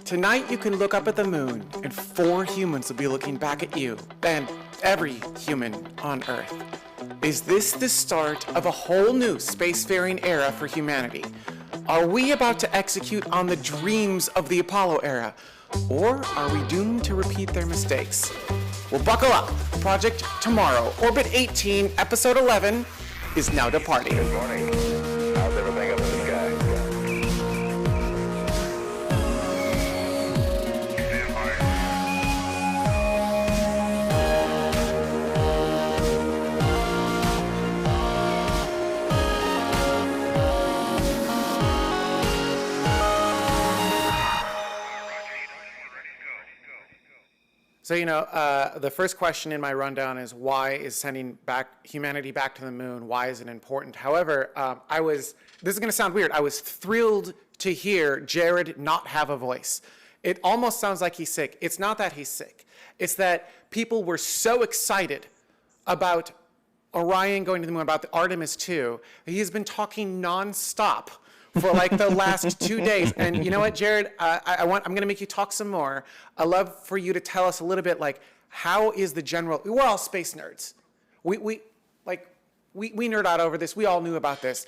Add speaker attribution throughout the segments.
Speaker 1: Tonight you can look up at the moon and 4 humans will be looking back at you and every human on Earth. Is this the start of a whole new spacefaring era for humanity? Are we about to execute on the dreams of the Apollo era? Or are we doomed to repeat their mistakes? Well, buckle up. Project Tomorrow, Orbit 18, Episode 11 is now departing.
Speaker 2: Good morning. How's everything up in the sky?
Speaker 1: So, the first question in my rundown is why is sending humanity back to the moon, why is it important? However, this is going to sound weird, I was thrilled to hear Jared not have a voice. It almost sounds like he's sick. It's not that he's sick. It's that people were so excited about Orion going to the moon, about the Artemis II. He's been talking nonstop for like the last 2 days. And you know what, Jared, I'm going to make you talk some more. I'd love for you to tell us a little bit, like, how is the general, we're all space nerds. We nerd out over this. We all knew about this.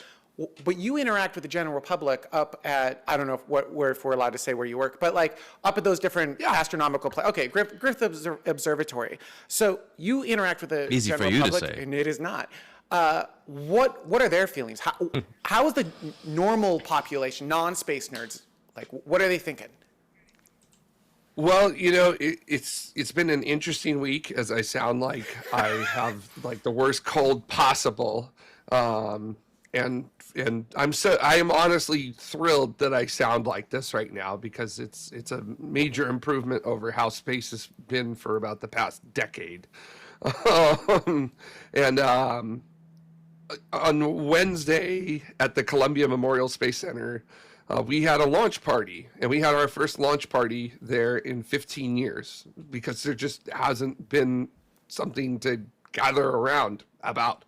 Speaker 1: But you interact with the general public up at, I don't know if we're allowed to say where you work, but like up at those different astronomical places. Okay, Griffith Observatory. So you interact with the
Speaker 3: Easy
Speaker 1: general
Speaker 3: for you
Speaker 1: public,
Speaker 3: to say.
Speaker 1: and it is not. What are their feelings? How is the normal population, non-space nerds, like, what are they thinking?
Speaker 4: Well, it's been an interesting week, as I sound like I have like the worst cold possible, and I am honestly thrilled that I sound like this right now, because it's a major improvement over how space has been for about the past decade, on Wednesday at the Columbia Memorial Space Center, we had a launch party, and we had our first launch party there in 15 years, because there just hasn't been something to gather around about.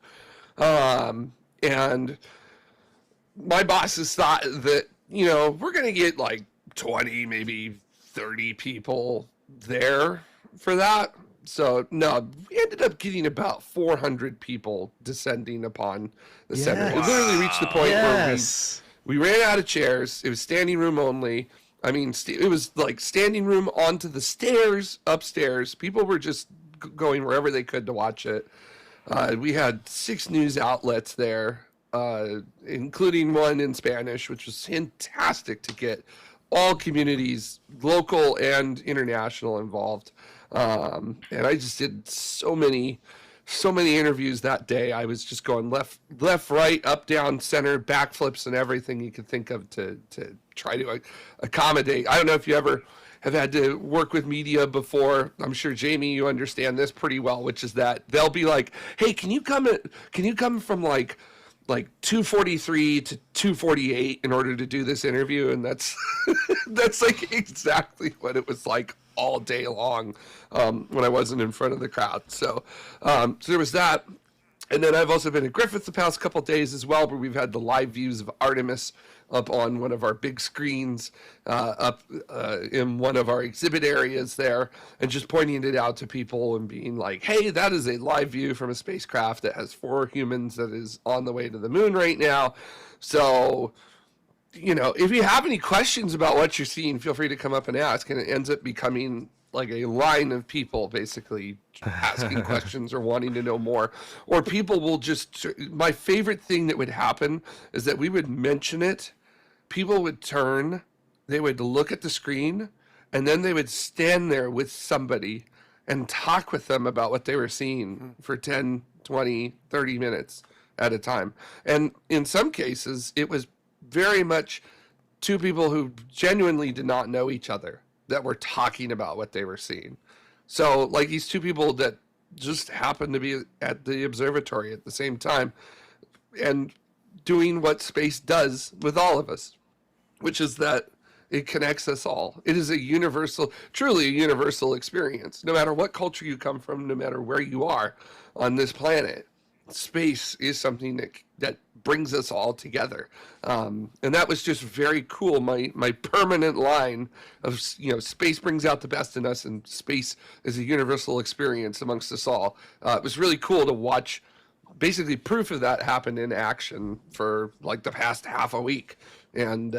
Speaker 4: And my bosses thought that, we're going to get like 20, maybe 30 people there for that. So, no, we ended up getting about 400 people descending upon the center. It literally reached the point where we ran out of chairs. It was standing room only. I mean, it was like standing room onto the stairs upstairs. People were just going wherever they could to watch it. We had 6 news outlets there, including one in Spanish, which was fantastic to get all communities, local and international, involved. And I just did so many interviews that day. I was just going left, right, up, down, center, backflips, and everything you could think of to try to accommodate. I don't know if you ever have had to work with media before. I'm sure, Jami, you understand this pretty well, which is that they'll be like, "Hey, can you come from like 2:43 to 2:48 in order to do this interview?" And that's that's like exactly what it was like all day long when I wasn't in front of the crowd. So there was that. And then I've also been at Griffith the past couple of days as well, where we've had the live views of Artemis up on one of our big screens up in one of our exhibit areas there, and just pointing it out to people and being like, hey, that is a live view from a spacecraft that has 4 humans that is on the way to the moon right now. So, if you have any questions about what you're seeing, feel free to come up and ask. And it ends up becoming like a line of people basically asking questions or wanting to know more. Or people will just, my favorite thing that would happen is that we would mention it, people would turn, they would look at the screen, and then they would stand there with somebody and talk with them about what they were seeing for 10, 20, 30 minutes at a time. And in some cases, it was very much 2 people who genuinely did not know each other that were talking about what they were seeing. So like these 2 people that just happened to be at the observatory at the same time and doing what space does with all of us, which is that it connects us all. It is truly a universal experience, no matter what culture you come from, no matter where you are on this planet. space is something that brings us all together. And that was just very cool. My permanent line of, space brings out the best in us, and space is a universal experience amongst us all. It was really cool to watch basically proof of that happen in action for like the past half a week. And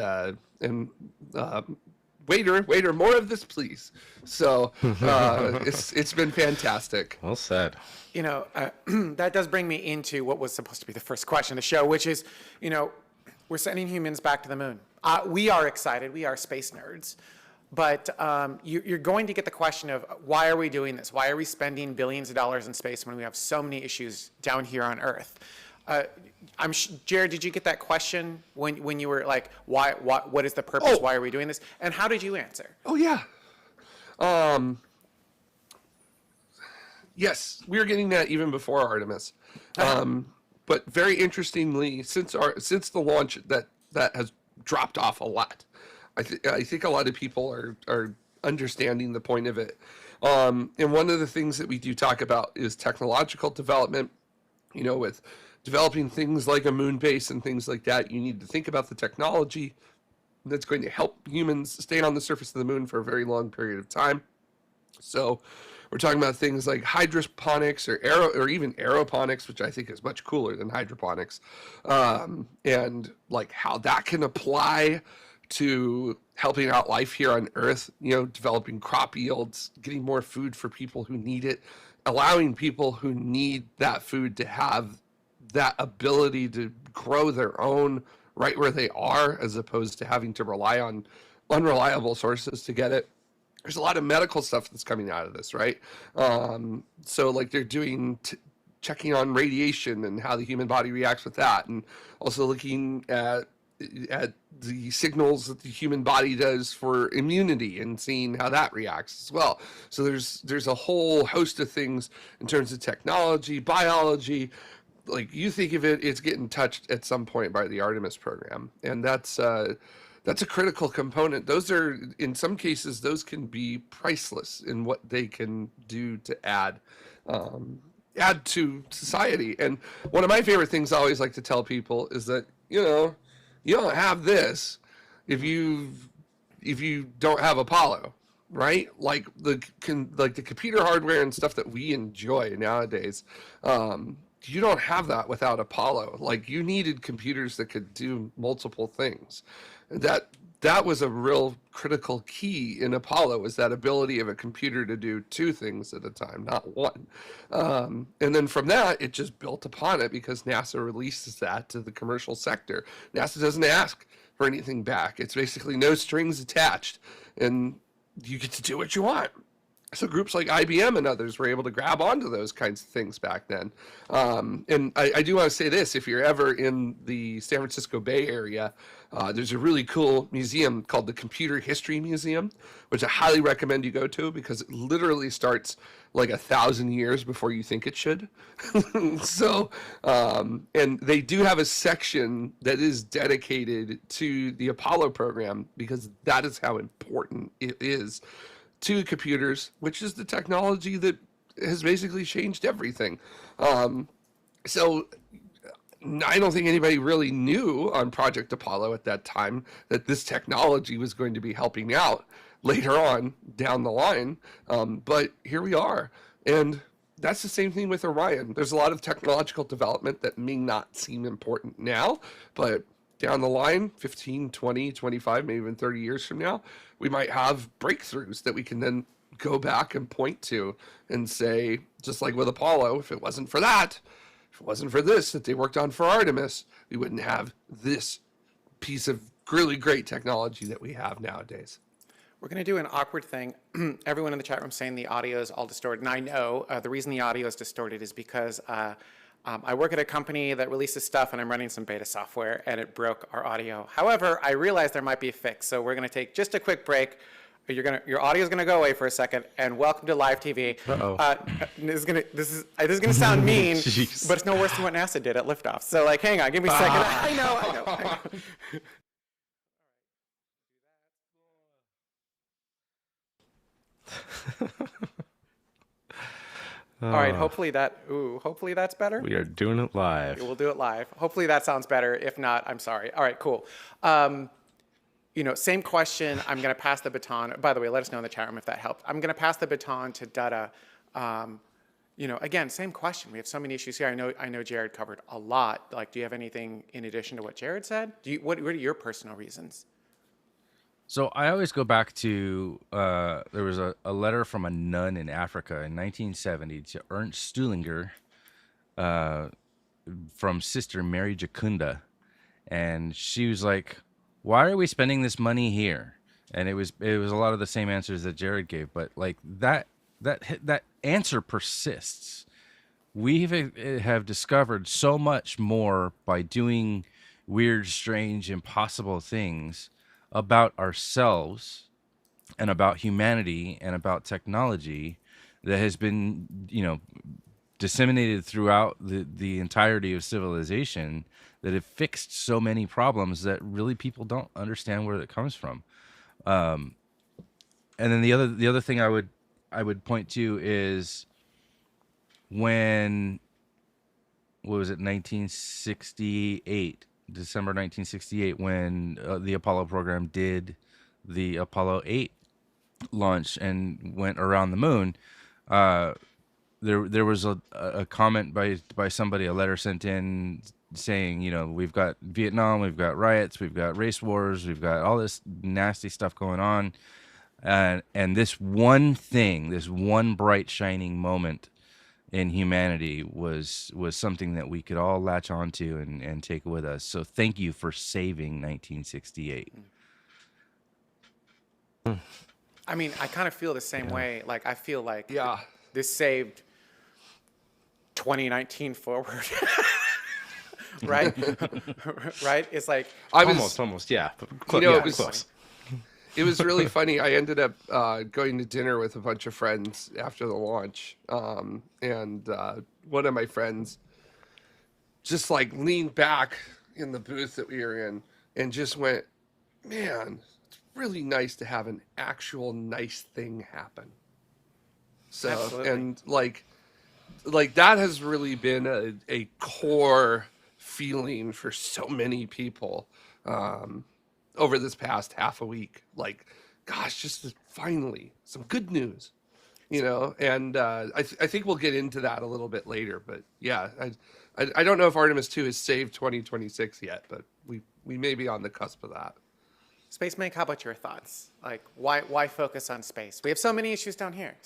Speaker 4: waiter, more of this, please. So it's been fantastic.
Speaker 3: Well said.
Speaker 1: That does bring me into what was supposed to be the first question of the show, which is, we're sending humans back to the moon. We are excited. We are space nerds. But you're going to get the question of, why are we doing this? Why are we spending billions of dollars in space when we have so many issues down here on Earth? Jared, did you get that question when you were like, what is the purpose? Why are we doing this? And how did you answer?
Speaker 4: Oh, yeah. Yes, we were getting that even before Artemis. But very interestingly, since the launch, that has dropped off a lot. I think a lot of people are understanding the point of it. And one of the things that we do talk about is technological development. With developing things like a moon base and things like that, you need to think about the technology that's going to help humans stay on the surface of the moon for a very long period of time. So we're talking about things like hydroponics or even aeroponics, which I think is much cooler than hydroponics, and like how that can apply to helping out life here on Earth, developing crop yields, getting more food for people who need it, allowing people who need that food to have that ability to grow their own right where they are, as opposed to having to rely on unreliable sources to get it. There's a lot of medical stuff that's coming out of this, right? So like they're doing checking on radiation and how the human body reacts with that, and also looking at the signals that the human body does for immunity and seeing how that reacts as well. So there's a whole host of things in terms of technology, biology. Like you think of it, it's getting touched at some point by the Artemis program, and that's a critical component. Those are, in some cases, those can be priceless in what they can do to add to society. And one of my favorite things I always like to tell people is that you don't have this if you don't have Apollo, right? Like the computer hardware and stuff that we enjoy nowadays. You don't have that without Apollo. Like you needed computers that could do multiple things. That was a real critical key in Apollo, was that ability of a computer to do two things at a time, not one. And then from that, it just built upon it because NASA releases that to the commercial sector. NASA doesn't ask for anything back. It's basically no strings attached, and you get to do what you want. So groups like IBM and others were able to grab onto those kinds of things back then. And I do want to say this, if you're ever in the San Francisco Bay Area, there's a really cool museum called the Computer History Museum, which I highly recommend you go to because it literally starts like 1,000 years before you think it should. So, and they do have a section that is dedicated to the Apollo program because that is how important it is to computers, which is the technology that has basically changed everything. So I don't think anybody really knew on Project Apollo at that time that this technology was going to be helping out later on down the line. But here we are. And that's the same thing with Orion. There's a lot of technological development that may not seem important now, but down the line, 15, 20, 25, maybe even 30 years from now, we might have breakthroughs that we can then go back and point to and say, just like with Apollo, if it wasn't for that, if it wasn't for this that they worked on for Artemis, we wouldn't have this piece of really great technology that we have nowadays.
Speaker 1: We're going to do an awkward thing. Everyone in the chat room saying the audio is all distorted. And I know the reason the audio is distorted is because I work at a company that releases stuff, and I'm running some beta software, and it broke our audio. However, I realized there might be a fix, so we're going to take just a quick break. Your audio is going to go away for a second, and welcome to live TV. This is going to sound mean, but it's no worse than what NASA did at liftoff. So, like, hang on, give me a second. I know. All right, hopefully that's better.
Speaker 3: We are doing it live.
Speaker 1: We'll do it live. Hopefully that sounds better. If not, I'm sorry. All right, cool. Same question. I'm going to pass the baton. By the way, let us know in the chat room if that helped. I'm going to pass the baton to Duta. Again, same question. We have so many issues here. I know Jared covered a lot. Like, do you have anything in addition to what Jared said? What are your personal reasons?
Speaker 5: So I always go back to there was a letter from a nun in Africa in 1970 to Ernst Stuhlinger from Sister Mary Jacunda, and she was like, "Why are we spending this money here?" And it was a lot of the same answers that Jared gave, but like that answer persists. We have discovered so much more by doing weird, strange, impossible things about ourselves and about humanity and about technology that has been, disseminated throughout the entirety of civilization, that have fixed so many problems that really people don't understand where it comes from. And then the other thing I would point to is when, what was it, 1968, December 1968, when the Apollo program did the Apollo 8 launch and went around the moon. There was a comment by somebody, a letter sent in saying, we've got Vietnam, we've got riots, we've got race wars, we've got all this nasty stuff going on, and this one thing, this one bright shining moment in humanity was something that we could all latch onto and take with us. So thank you for saving 1968.
Speaker 1: I mean, I kind of feel the same way. Like, I feel like this saved 2019 forward. Right? Right? It's like
Speaker 3: almost, yeah.
Speaker 4: It was close. It was really funny. I ended up going to dinner with a bunch of friends after the launch. And one of my friends just like leaned back in the booth that we were in and just went, "Man, it's really nice to have an actual nice thing happen." So,
Speaker 1: Absolutely.
Speaker 4: and like that has really been a core feeling for so many people. Over this past half a week, like, gosh, just finally some good news, and I think we'll get into that a little bit later, but yeah, I don't know if Artemis II has saved 2026 yet, but we may be on the cusp of that.
Speaker 1: Space Mike, how about your thoughts? Like, why focus on space? We have so many issues down here.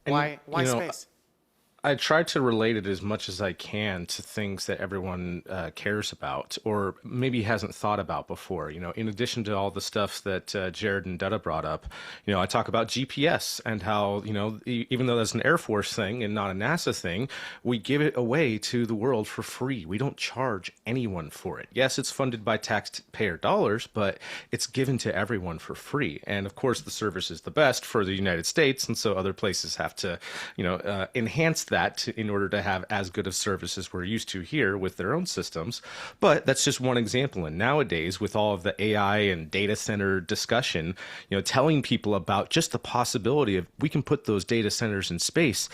Speaker 1: Why space?
Speaker 3: I try to relate it as much as I can to things that everyone cares about or maybe hasn't thought about before. In addition to all the stuff that Jared and Duta brought up, I talk about GPS and how, even though that's an Air Force thing and not a NASA thing, we give it away to the world for free. We don't charge anyone for it. Yes, it's funded by taxpayer dollars, but it's given to everyone for free. And of course, the service is the best for the United States. And so other places have to, enhance that in order to have as good of service as we're used to here with their own systems. But that's just one example. And nowadays, with all of the AI and data center discussion, telling people about just the possibility of we can put those data centers in space,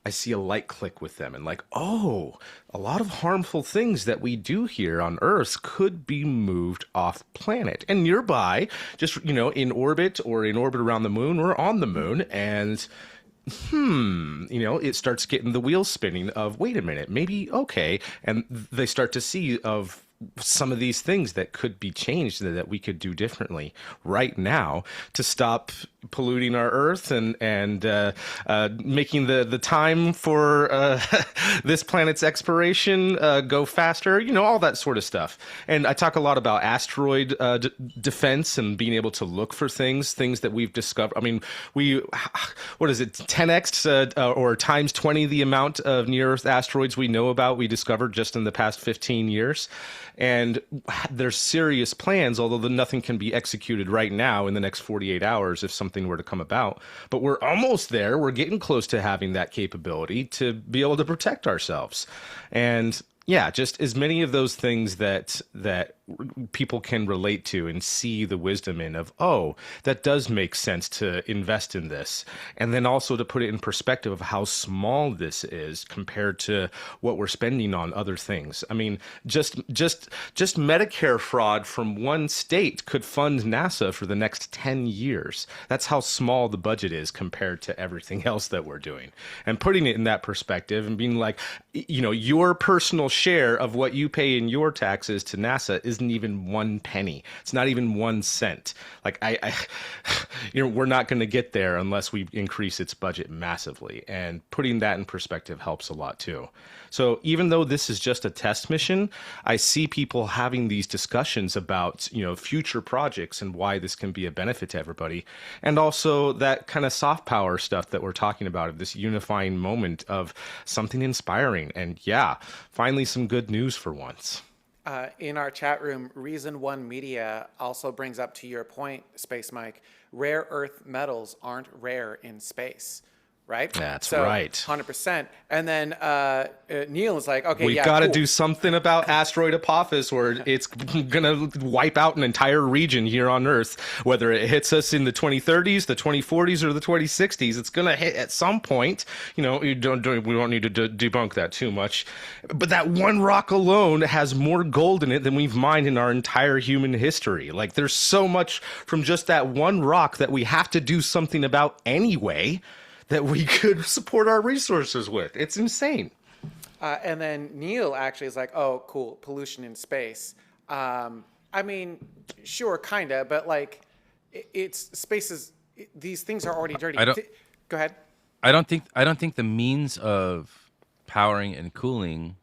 Speaker 3: I see a light click with them and like, oh, a lot of harmful things that we do here on Earth could be moved off planet and nearby, just, in orbit or in orbit around the moon or on the moon. And it starts getting the wheels spinning of, wait a minute, maybe, okay. And they start to see of some of these things that could be changed that we could do differently right now to stop polluting our Earth and making the time for this planet's expiration go faster, all that sort of stuff. And I talk a lot about asteroid defense and being able to look for things that we've discovered. I mean, 10x or times 20 the amount of near-Earth asteroids we know about, we discovered just in the past 15 years. And there's serious plans, although nothing can be executed right now in the next 48 hours if something were to come about. But we're almost there. We're getting close to having that capability to be able to protect ourselves. And yeah, just as many of those things that people can relate to and see the wisdom in of, oh, that does make sense to invest in this. And then also to put it in perspective of how small this is compared to what we're spending on other things. I mean, just Medicare fraud from one state could fund NASA for the next 10 years. That's how small the budget is compared to everything else that we're doing. And putting it in that perspective and being like, you know, your personal share of what you pay in your taxes to NASA isn't even 1 penny. It's not even 1 cent. Like you know, we're not going to get there unless we increase its budget massively. And putting that in perspective helps a lot too. So even though this is just a test mission, I see people having these discussions about, you know, future projects and why this can be a benefit to everybody. And also that kind of soft power stuff that we're talking about, of this unifying moment of something inspiring. And yeah, finally some good news for once.
Speaker 1: In our chat room, Reason One Media also brings up, to your point, Space Mike, rare earth metals aren't rare in space, right?
Speaker 3: That's
Speaker 1: so,
Speaker 3: right.
Speaker 1: 100%. And then Neil is like, okay,
Speaker 3: We've
Speaker 1: yeah,
Speaker 3: got to
Speaker 1: cool.
Speaker 3: do something about asteroid Apophis, where it's going to wipe out an entire region here on Earth, whether it hits us in the 2030s, the 2040s, or the 2060s. It's going to hit at some point. You know, we don't need to debunk that too much. But that one rock alone has more gold in it than we've mined in our entire human history. Like, there's so much from just that one rock that we have to do something about anyway, that we could support our resources with. It's insane.
Speaker 1: And then Neil actually is like, oh, cool, pollution in space. I mean, sure, kind of, but like, these things are already dirty. Go ahead.
Speaker 5: I don't think the means of powering and cooling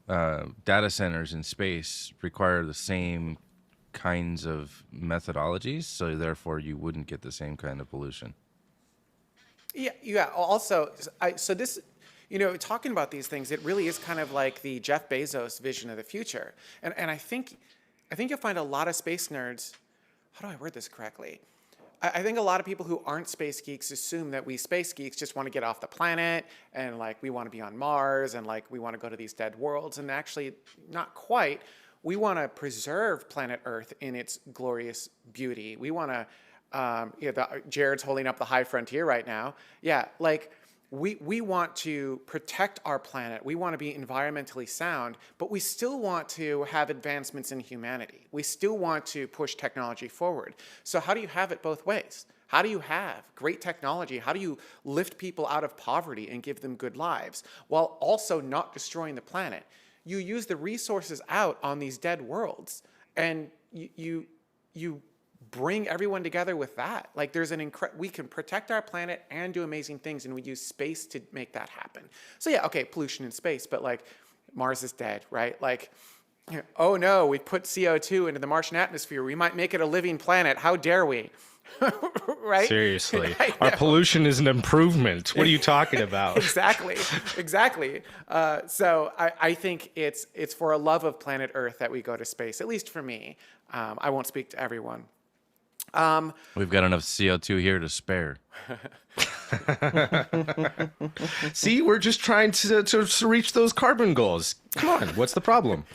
Speaker 5: data centers in space require the same kinds of methodologies, so therefore you wouldn't get the same kind of pollution.
Speaker 1: Yeah. Also, so this, you know, talking about these things, it really is kind of like the Jeff Bezos vision of the future. And I think you'll find a lot of space nerds. How do I word this correctly? I think a lot of people who aren't space geeks assume that we space geeks just want to get off the planet and like we want to be on Mars and like we want to go to these dead worlds. And actually, not quite. We want to preserve planet Earth in its glorious beauty. We want to. Jared's holding up the high frontier right now. Yeah, like we want to protect our planet. We want to be environmentally sound, but we still want to have advancements in humanity. We still want to push technology forward. So how do you have it both ways? How do you have great technology? How do you lift people out of poverty and give them good lives while also not destroying the planet? You use the resources out on these dead worlds, and you bring everyone together with that. Like there's we can protect our planet and do amazing things, and we use space to make that happen. So yeah, okay, pollution in space, but like Mars is dead, right? Like, oh no, we put CO2 into the Martian atmosphere. We might make it a living planet. How dare we? Right?
Speaker 3: Seriously. Our pollution is an improvement. What are you talking about?
Speaker 1: Exactly. So I think it's for a love of planet Earth that we go to space, at least for me. I won't speak to everyone.
Speaker 5: We've got enough CO2 here to spare.
Speaker 3: See, we're just trying to reach those carbon goals. Come on, what's the problem?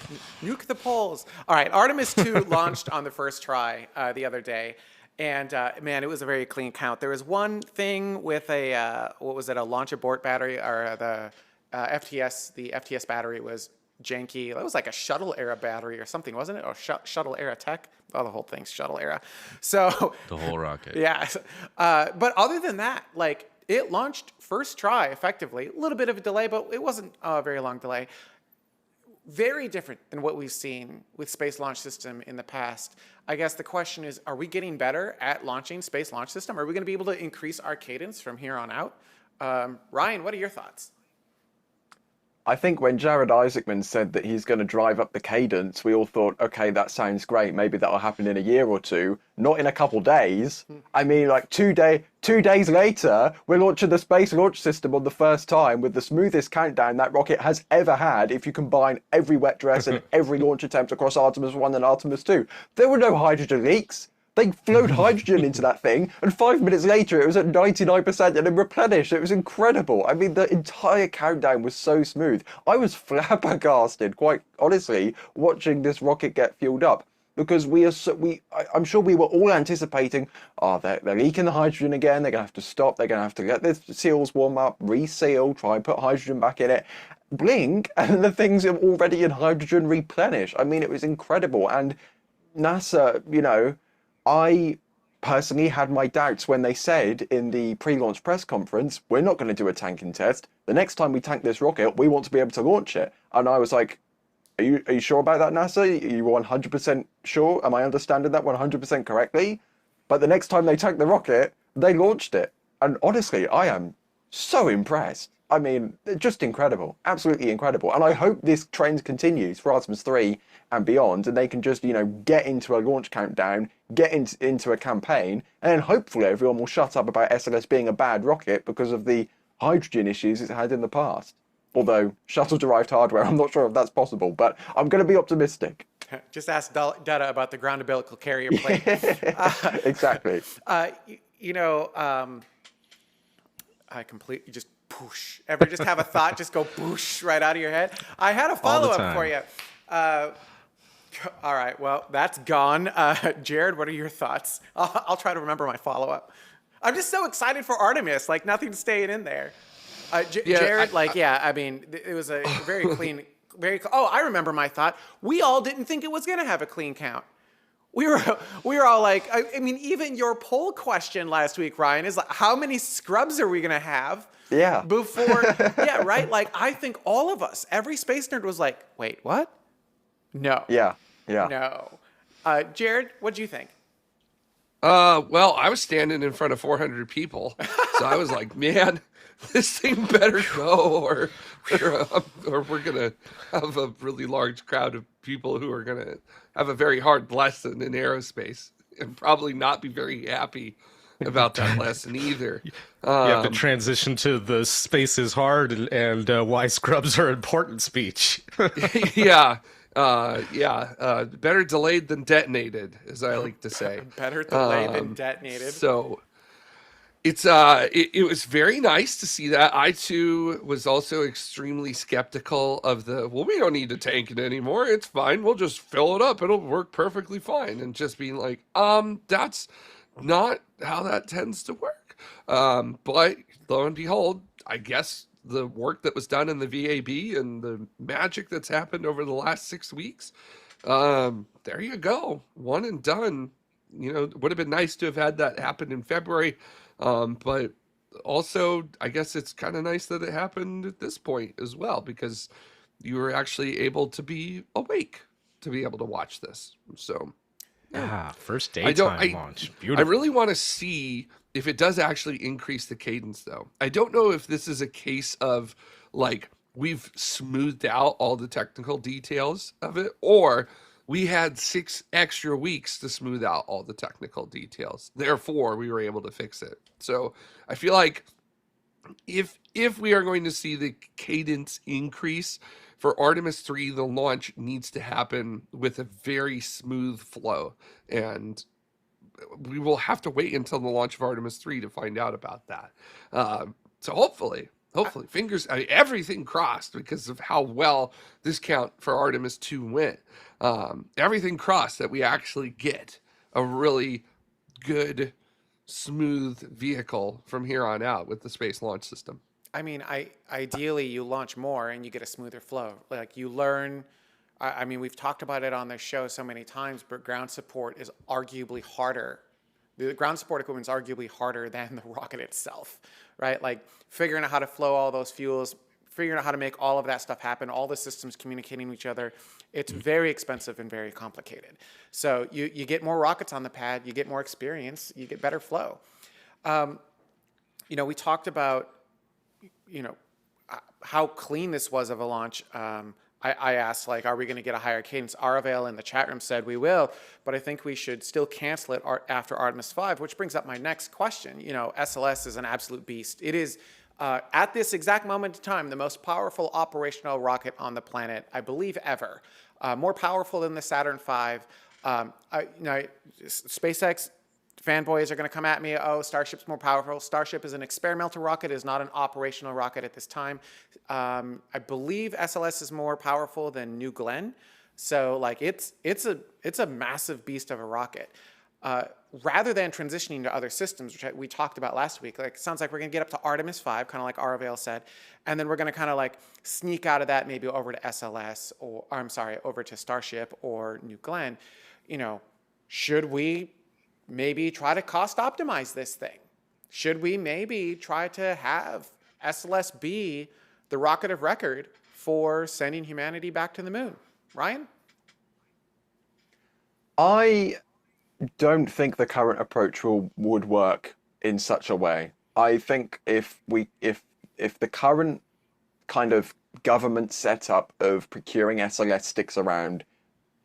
Speaker 1: Nuke the poles. All right, Artemis II launched on the first try the other day. And man, it was a very clean count. There was one thing with a launch abort battery, or the FTS. The FTS battery was janky. That was like a shuttle era battery or something, wasn't it? Or shuttle era tech. Oh, the whole thing's shuttle era. So
Speaker 5: the whole rocket.
Speaker 1: Yeah. But other than that, like it launched first try effectively. A little bit of a delay, but it wasn't a very long delay. Very different than what we've seen with Space Launch System in the past. I guess the question is, are we getting better at launching Space Launch System? Are we going to be able to increase our cadence from here on out? Ryan, what are your thoughts?
Speaker 2: I think when Jared Isaacman said that he's going to drive up the cadence, we all thought, okay, that sounds great. Maybe that'll happen in a year or two, not in a couple days. I mean, like 2 days later, we're launching the Space Launch System on the first time with the smoothest countdown that rocket has ever had if you combine every wet dress and every launch attempt across Artemis 1 and Artemis 2. There were no hydrogen leaks. They flowed hydrogen into that thing, and 5 minutes later it was at 99% and then replenished. It was incredible. I mean, the entire countdown was so smooth. I was flabbergasted, quite honestly, watching this rocket get fueled up. Because I'm sure we were all anticipating, they're leaking the hydrogen again. They're gonna have to stop. They're gonna have to let the seals warm up, reseal, try and put hydrogen back in it. Blink, and the things are already in hydrogen replenished. I mean, it was incredible. And NASA, I personally had my doubts when they said in the pre-launch press conference, we're not going to do a tanking test. The next time we tank this rocket, we want to be able to launch it. And I was like, are you sure about that, NASA? Are you 100% sure? Am I understanding that 100% correctly? But the next time they tanked the rocket, they launched it. And honestly, I am so impressed. I mean, just incredible, absolutely incredible. And I hope this trend continues for Artemis 3 and beyond, and they can just, get into a launch countdown, get into a campaign, and then hopefully everyone will shut up about SLS being a bad rocket because of the hydrogen issues it's had in the past. Although, shuttle-derived hardware, I'm not sure if that's possible, but I'm going to be optimistic.
Speaker 1: Just ask Duta about the ground umbilical carrier plane.
Speaker 2: Exactly.
Speaker 1: I completely just poosh. Ever just have a thought just go poosh right out of your head? I had a follow-up for you. All right, well, that's gone. Jared, what are your thoughts? I'll try to remember my follow-up. I'm just so excited for Artemis, like nothing's staying in there. Jared, I mean, it was a very clean, I remember my thought. We all didn't think it was going to have a clean count. We were all like, I mean, even your poll question last week, Ryan, is like, how many scrubs are we going to have?
Speaker 2: Yeah.
Speaker 1: Before, yeah, right? Like, I think all of us, every space nerd was like, wait, what? No.
Speaker 2: Yeah.
Speaker 1: No. Jared, what'd you think?
Speaker 4: Well, I was standing in front of 400 people, so I was like, man, this thing better go, or we're gonna have a really large crowd of people who are gonna have a very hard lesson in aerospace and probably not be very happy about that lesson either.
Speaker 3: You have to transition to the space is hard and why scrubs are important speech.
Speaker 4: Yeah. Better delayed than detonated, as I like to say.
Speaker 1: Better delayed than detonated.
Speaker 4: So it was very nice to see that. I too was also extremely skeptical of we don't need to tank it anymore. It's fine. We'll just fill it up. It'll work perfectly fine. And just being like, that's not how that tends to work. But lo and behold, I guess the work that was done in the VAB and the magic that's happened over the last 6 weeks, there you go. One and done. It would have been nice to have had that happen in February. But also, I guess it's kind of nice that it happened at this point as well, because you were actually able to be awake to be able to watch this. So,
Speaker 3: first daytime launch. Beautiful.
Speaker 4: I really want to see if it does actually increase the cadence, though. I don't know if this is a case of like we've smoothed out all the technical details of it, or we had 6 extra weeks to smooth out all the technical details. Therefore, we were able to fix it. So I feel like if we are going to see the cadence increase for Artemis 3, the launch needs to happen with a very smooth flow. And we will have to wait until the launch of Artemis 3 to find out about that. So hopefully, everything crossed because of how well this count for Artemis 2 went. Everything crossed that we actually get a really good, smooth vehicle from here on out with the Space Launch System.
Speaker 1: I mean, ideally you launch more and you get a smoother flow. Like you learn. I mean, we've talked about it on the show so many times, but ground support is arguably harder. The ground support equipment is arguably harder than the rocket itself, right? Like figuring out how to flow all those fuels, figuring out how to make all of that stuff happen, all the systems communicating with each other. It's very expensive and very complicated. So you get more rockets on the pad, you get more experience, you get better flow. We talked about, how clean this was of a launch. I asked, are we going to get a higher cadence? Aravel in the chat room said we will, but I think we should still cancel it after Artemis 5, which brings up my next question. SLS is an absolute beast. It is, at this exact moment in time, the most powerful operational rocket on the planet, I believe, ever. More powerful than the Saturn V. SpaceX fanboys are going to come at me. Oh, Starship's more powerful. Starship is an experimental rocket. It is not an operational rocket at this time. I believe SLS is more powerful than New Glenn. So like it's a massive beast of a rocket. Rather than transitioning to other systems, which we talked about last week, like it sounds like we're going to get up to Artemis 5, kind of like Aravale said, and then we're going to kind of like sneak out of that maybe over to SLS or I'm sorry, over to Starship or New Glenn. You know, should we maybe try to cost optimize this thing? Should we maybe try to have SLS be the rocket of record for sending humanity back to the moon? Ryan?
Speaker 2: I don't think the current approach would work in such a way. I think if the current kind of government setup of procuring SLS sticks around,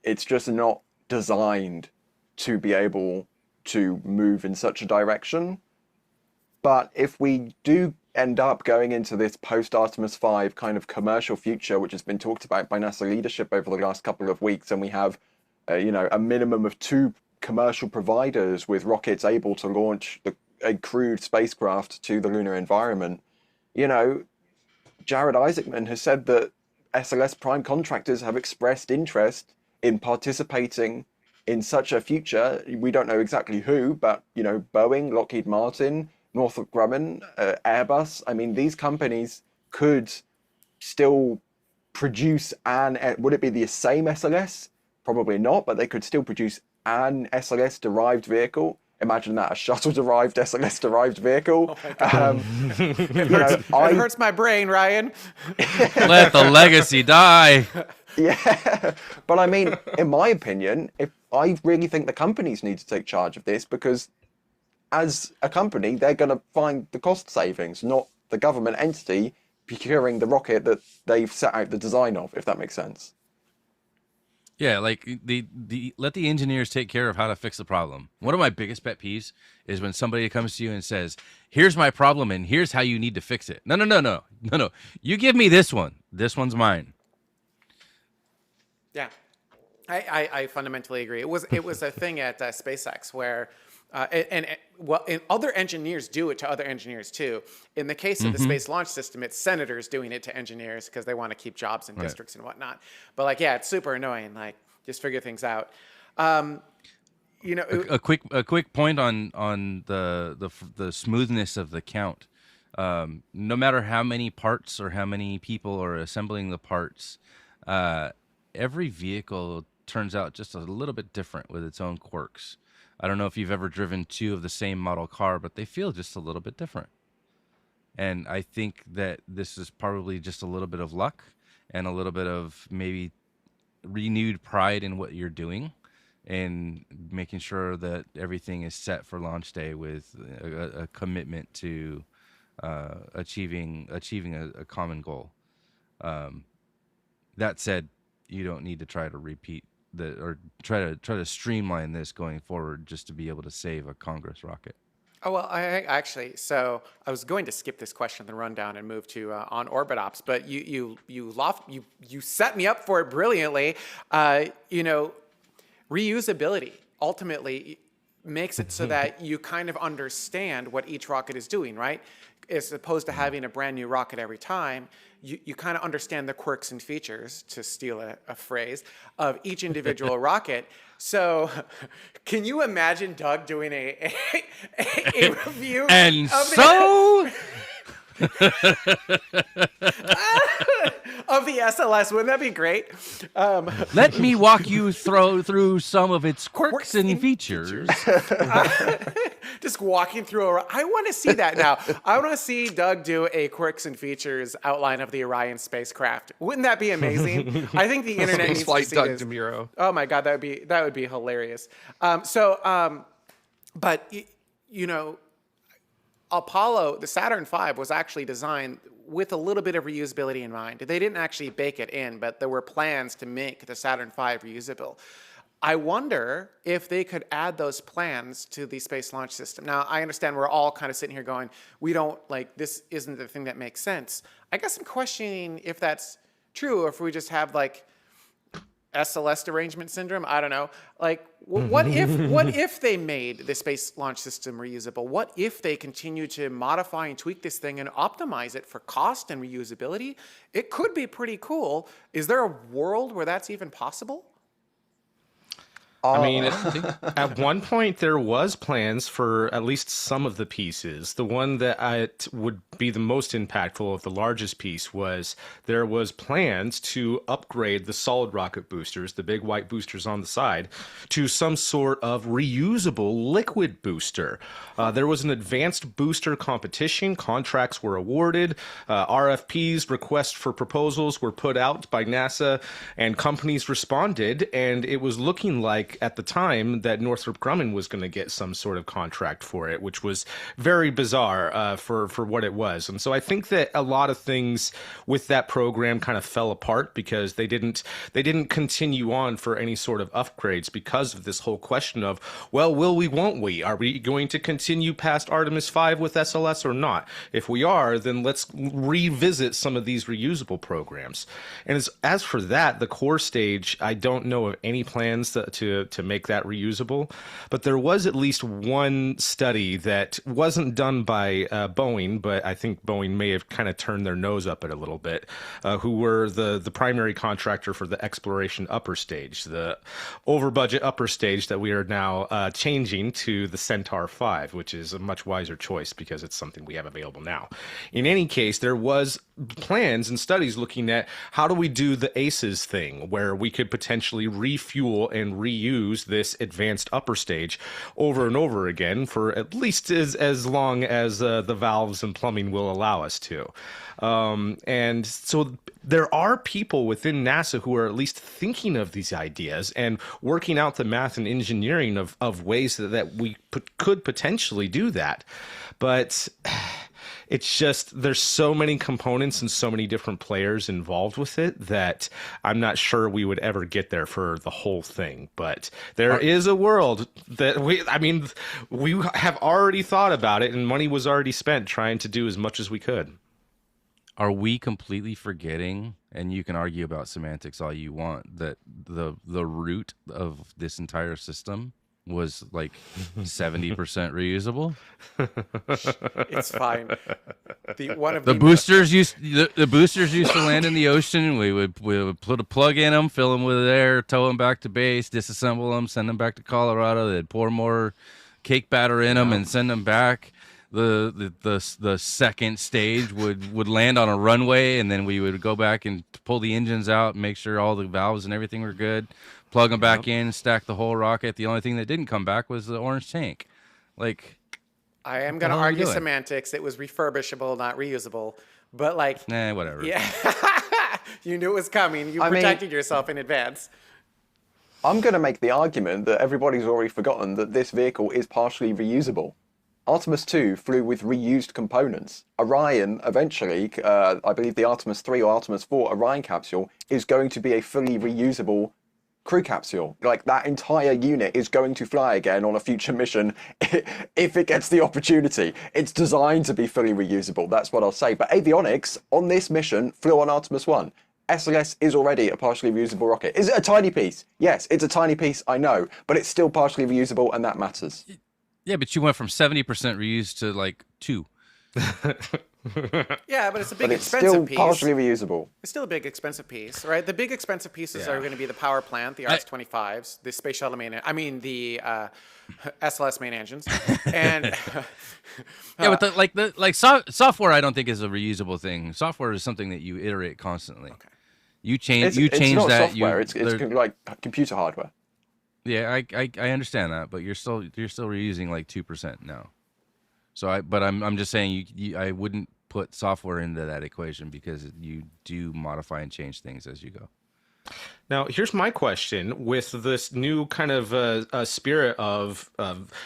Speaker 2: it's just not designed to be able to move in such a direction. But if we do end up going into this post-Artemis 5 kind of commercial future, which has been talked about by NASA leadership over the last couple of weeks, and we have a minimum of 2 commercial providers with rockets able to launch a crewed spacecraft to the lunar environment, Jared Isaacman has said that SLS prime contractors have expressed interest in participating in such a future. We don't know exactly who, but Boeing, Lockheed Martin, Northrop Grumman, Airbus. I mean, these companies could still produce would it be the same SLS? Probably not, but they could still produce an SLS-derived vehicle. Imagine that, a shuttle-derived, SLS-derived vehicle.
Speaker 1: It hurts my brain, Ryan.
Speaker 5: Let the legacy die.
Speaker 2: Yeah, but I mean, in my opinion, I really think the companies need to take charge of this, because as a company, they're going to find the cost savings, not the government entity procuring the rocket that they've set out the design of, if that makes sense.
Speaker 5: Yeah, like let the engineers take care of how to fix the problem. One of my biggest pet peeves is when somebody comes to you and says, "Here's my problem and here's how you need to fix it." No. You give me this one. This one's mine.
Speaker 1: Yeah, I fundamentally agree. It was a thing at SpaceX where, and other engineers do it to other engineers too. In the case of the Space Launch System, it's senators doing it to engineers because they want to keep jobs in districts and whatnot. But like, yeah, it's super annoying. Like, just figure things out.
Speaker 5: A quick point on the smoothness of the count. No matter how many parts or how many people are assembling the parts, every vehicle turns out just a little bit different with its own quirks. I don't know if you've ever driven 2 of the same model car, but they feel just a little bit different. And I think that this is probably just a little bit of luck and a little bit of maybe renewed pride in what you're doing and making sure that everything is set for launch day with a commitment to achieving a common goal. That said, you don't need to try to repeat or try to streamline this going forward just to be able to save a Congress rocket.
Speaker 1: Oh, well, I was going to skip this question in the rundown and move to on orbit ops, but you set me up for it brilliantly. Reusability ultimately makes it so that you kind of understand what each rocket is doing, right? As opposed to having a brand new rocket every time, you kind of understand the quirks and features, to steal a phrase, of each individual rocket. So can you imagine Doug doing a review?
Speaker 5: And so...
Speaker 1: of the SLS, wouldn't that be great?
Speaker 5: Let me walk you through some of its quirks and features.
Speaker 1: Just walking through I want to see that now. I want to see Doug do a quirks and features outline of the Orion spacecraft. Wouldn't that be amazing? I think the internet needs to see
Speaker 4: Doug
Speaker 1: this.
Speaker 4: DeMuro.
Speaker 1: Oh my God, that would be hilarious. But Apollo, the Saturn V, was actually designed with a little bit of reusability in mind. They didn't actually bake it in, but there were plans to make the Saturn V reusable. I wonder if they could add those plans to the Space Launch System. Now, I understand we're all kind of sitting here going, this isn't the thing that makes sense. I guess I'm questioning if that's true, or if we just have SLS derangement syndrome. I don't know. Like, what if they made the space launch system reusable? What if they continue to modify and tweak this thing and optimize it for cost and reusability? It could be pretty cool. Is there a world where that's even possible?
Speaker 3: I mean, at one point there was plans for at least some of the pieces. The one that would be the most impactful of the largest piece was there was plans to upgrade the solid rocket boosters, the big white boosters on the side, to some sort of reusable liquid booster. There was an advanced booster competition. Contracts were awarded. RFPs, requests for proposals, were put out by NASA, and companies responded. And it was looking like at the time that Northrop Grumman was going to get some sort of contract for it, which was very bizarre for what it was. And so I think that a lot of things with that program kind of fell apart because they didn't continue on for any sort of upgrades because of this whole question of, well, will we, won't we? Are we going to continue past Artemis 5 with SLS or not? If we are, then let's revisit some of these reusable programs. And as for that, the core stage, I don't know of any plans to make that reusable, but there was at least one study that wasn't done by Boeing, but I think Boeing may have kind of turned their nose up at it a little bit, who were the primary contractor for the exploration upper stage, the over budget upper stage that we are now changing to the Centaur 5, which is a much wiser choice because it's something we have available now. In any case, there was plans and studies looking at how do we do the ACES thing, where we could potentially refuel and reuse this advanced upper stage over and over again for at least as long as the valves and plumbing will allow us to. And so there are people within NASA who are at least thinking of these ideas and working out the math and engineering of ways that we could potentially do that. But it's just there's so many components and so many different players involved with it that I'm not sure we would ever get there for the whole thing. But there is a world that we have already thought about it, and money was already spent trying to do as much as we could.
Speaker 5: Are we completely forgetting, and you can argue about semantics all you want, that the root of this entire system was like 70% reusable?
Speaker 1: It's fine.
Speaker 5: The boosters used to land in the ocean. We would put a plug in them, fill them with air, tow them back to base, disassemble them, send them back to Colorado. They'd pour more cake batter in them and send them back. The second stage would land on a runway, and then we would go back and pull the engines out and make sure all the valves and everything were good. Plug them back in, stack the whole rocket. The only thing that didn't come back was the orange tank. Like,
Speaker 1: I am going to argue semantics. It was refurbishable, not reusable. But like,
Speaker 5: whatever.
Speaker 1: Yeah, you knew it was coming. You protected yourself in advance.
Speaker 2: I'm going to make the argument that everybody's already forgotten that this vehicle is partially reusable. Artemis II flew with reused components. Orion, eventually, I believe the Artemis III or Artemis IV Orion capsule is going to be a fully reusable crew capsule. Like, that entire unit is going to fly again on a future mission if it gets the opportunity. It's designed to be fully reusable, that's what I'll say. But avionics on this mission flew on Artemis I. SLS is already a partially reusable rocket. Is it a tiny piece? Yes, it's a tiny piece, I know, but it's still partially reusable, and that matters.
Speaker 5: Yeah, but you went from 70% reused to like 2.
Speaker 1: Yeah, but it's a big
Speaker 2: it's
Speaker 1: expensive
Speaker 2: still
Speaker 1: piece.
Speaker 2: partially reusable.
Speaker 1: It's still a big expensive piece, right? The big expensive pieces are going to be the power plant, the RS-25s, the space shuttle the SLS main engines, and
Speaker 5: yeah, but software I don't think is a reusable thing. Software is something that you iterate constantly. Okay. You change
Speaker 2: it's not
Speaker 5: that.
Speaker 2: Software. It's like computer hardware.
Speaker 5: Yeah, I understand that, but you're still reusing like 2% now. So I'm just saying I wouldn't put software into that equation because you do modify and change things as you go.
Speaker 3: Now, here's my question with this new kind of spirit of